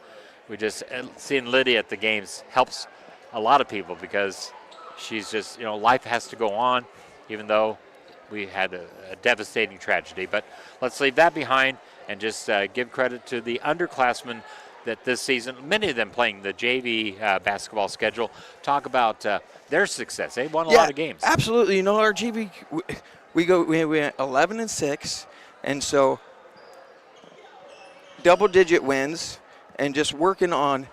we just seeing Lydia at the games helps a lot of people because she's just, life has to go on, even though we had a devastating tragedy. But let's leave that behind and just give credit to the underclassmen that this season, many of them playing the JV basketball schedule, talk about their success. They won a lot of games. Absolutely. Our JV, we went 11-6, and so double-digit wins, and just working on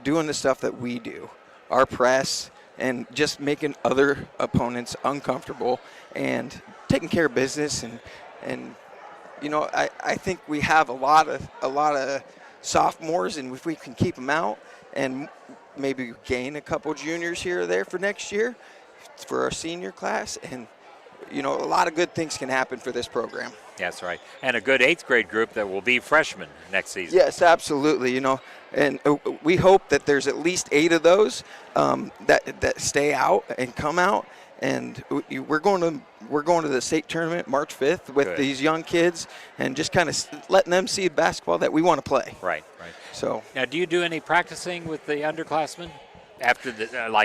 doing the stuff that we do, our press, and just making other opponents uncomfortable and taking care of business. And I think we have a lot of sophomores, and if we can keep them out and maybe gain a couple juniors here or there for next year for our senior class, and a lot of good things can happen for this program. That's right. And a good 8th grade group that will be freshmen next season. Yes, absolutely. And we hope that there's at least 8 of those that stay out and come out. And we're going to the state tournament March 5th with these young kids, and just kind of letting them see basketball that we want to play. Right. So now, do you do any practicing with the underclassmen after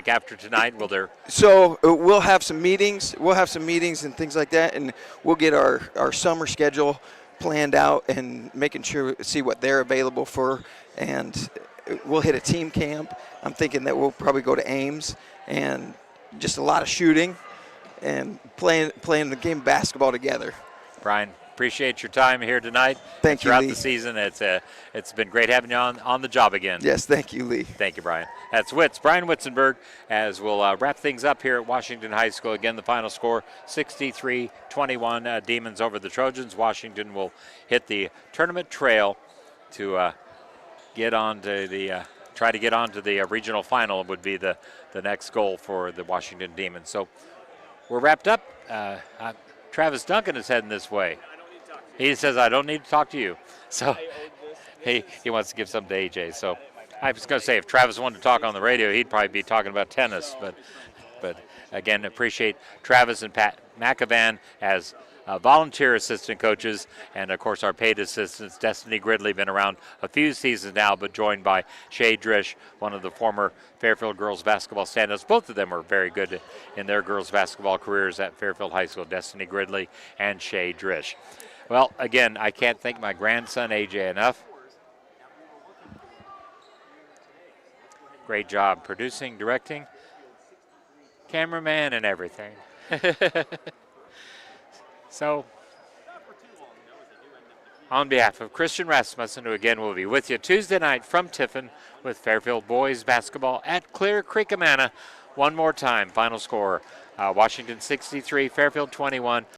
after tonight? Will there? So we'll have some meetings. And things like that, and we'll get our summer schedule planned out and making sure see what they're available for, and we'll hit a team camp. I'm thinking that we'll probably go to Ames, and just a lot of shooting and playing the game of basketball together. Brian, appreciate your time here tonight. Thank you, throughout Lee. the season. It's been great having you on the job again. Yes, thank you, Lee. Thank you, Brian. That's Brian Witzenberg, as we'll wrap things up here at Washington High School. Again, the final score, 63-21, Demons over the Trojans. Washington will hit the tournament trail to get on to the try to get on to the regional final would be the next goal for the Washington Demons. So we're wrapped up. Travis Duncan is heading this way. He says, I don't need to talk to you. So he wants to give something to AJ. So I was going to say, if Travis wanted to talk on the radio, he'd probably be talking about tennis. But again, appreciate Travis and Pat McAvan as volunteer assistant coaches, and of course our paid assistants. Destiny Gridley, been around a few seasons now, but joined by Shay Drish, one of the former Fairfield Girls Basketball standouts. Both of them were very good in their girls basketball careers at Fairfield High School, Destiny Gridley and Shay Drish. Well, again, I can't thank my grandson AJ enough. Great job producing, directing, cameraman, and everything. So, on behalf of Christian Rasmussen, who again will be with you Tuesday night from Tiffin with Fairfield boys basketball at Clear Creek Amana. One more time, final score, Washington 63, Fairfield 21.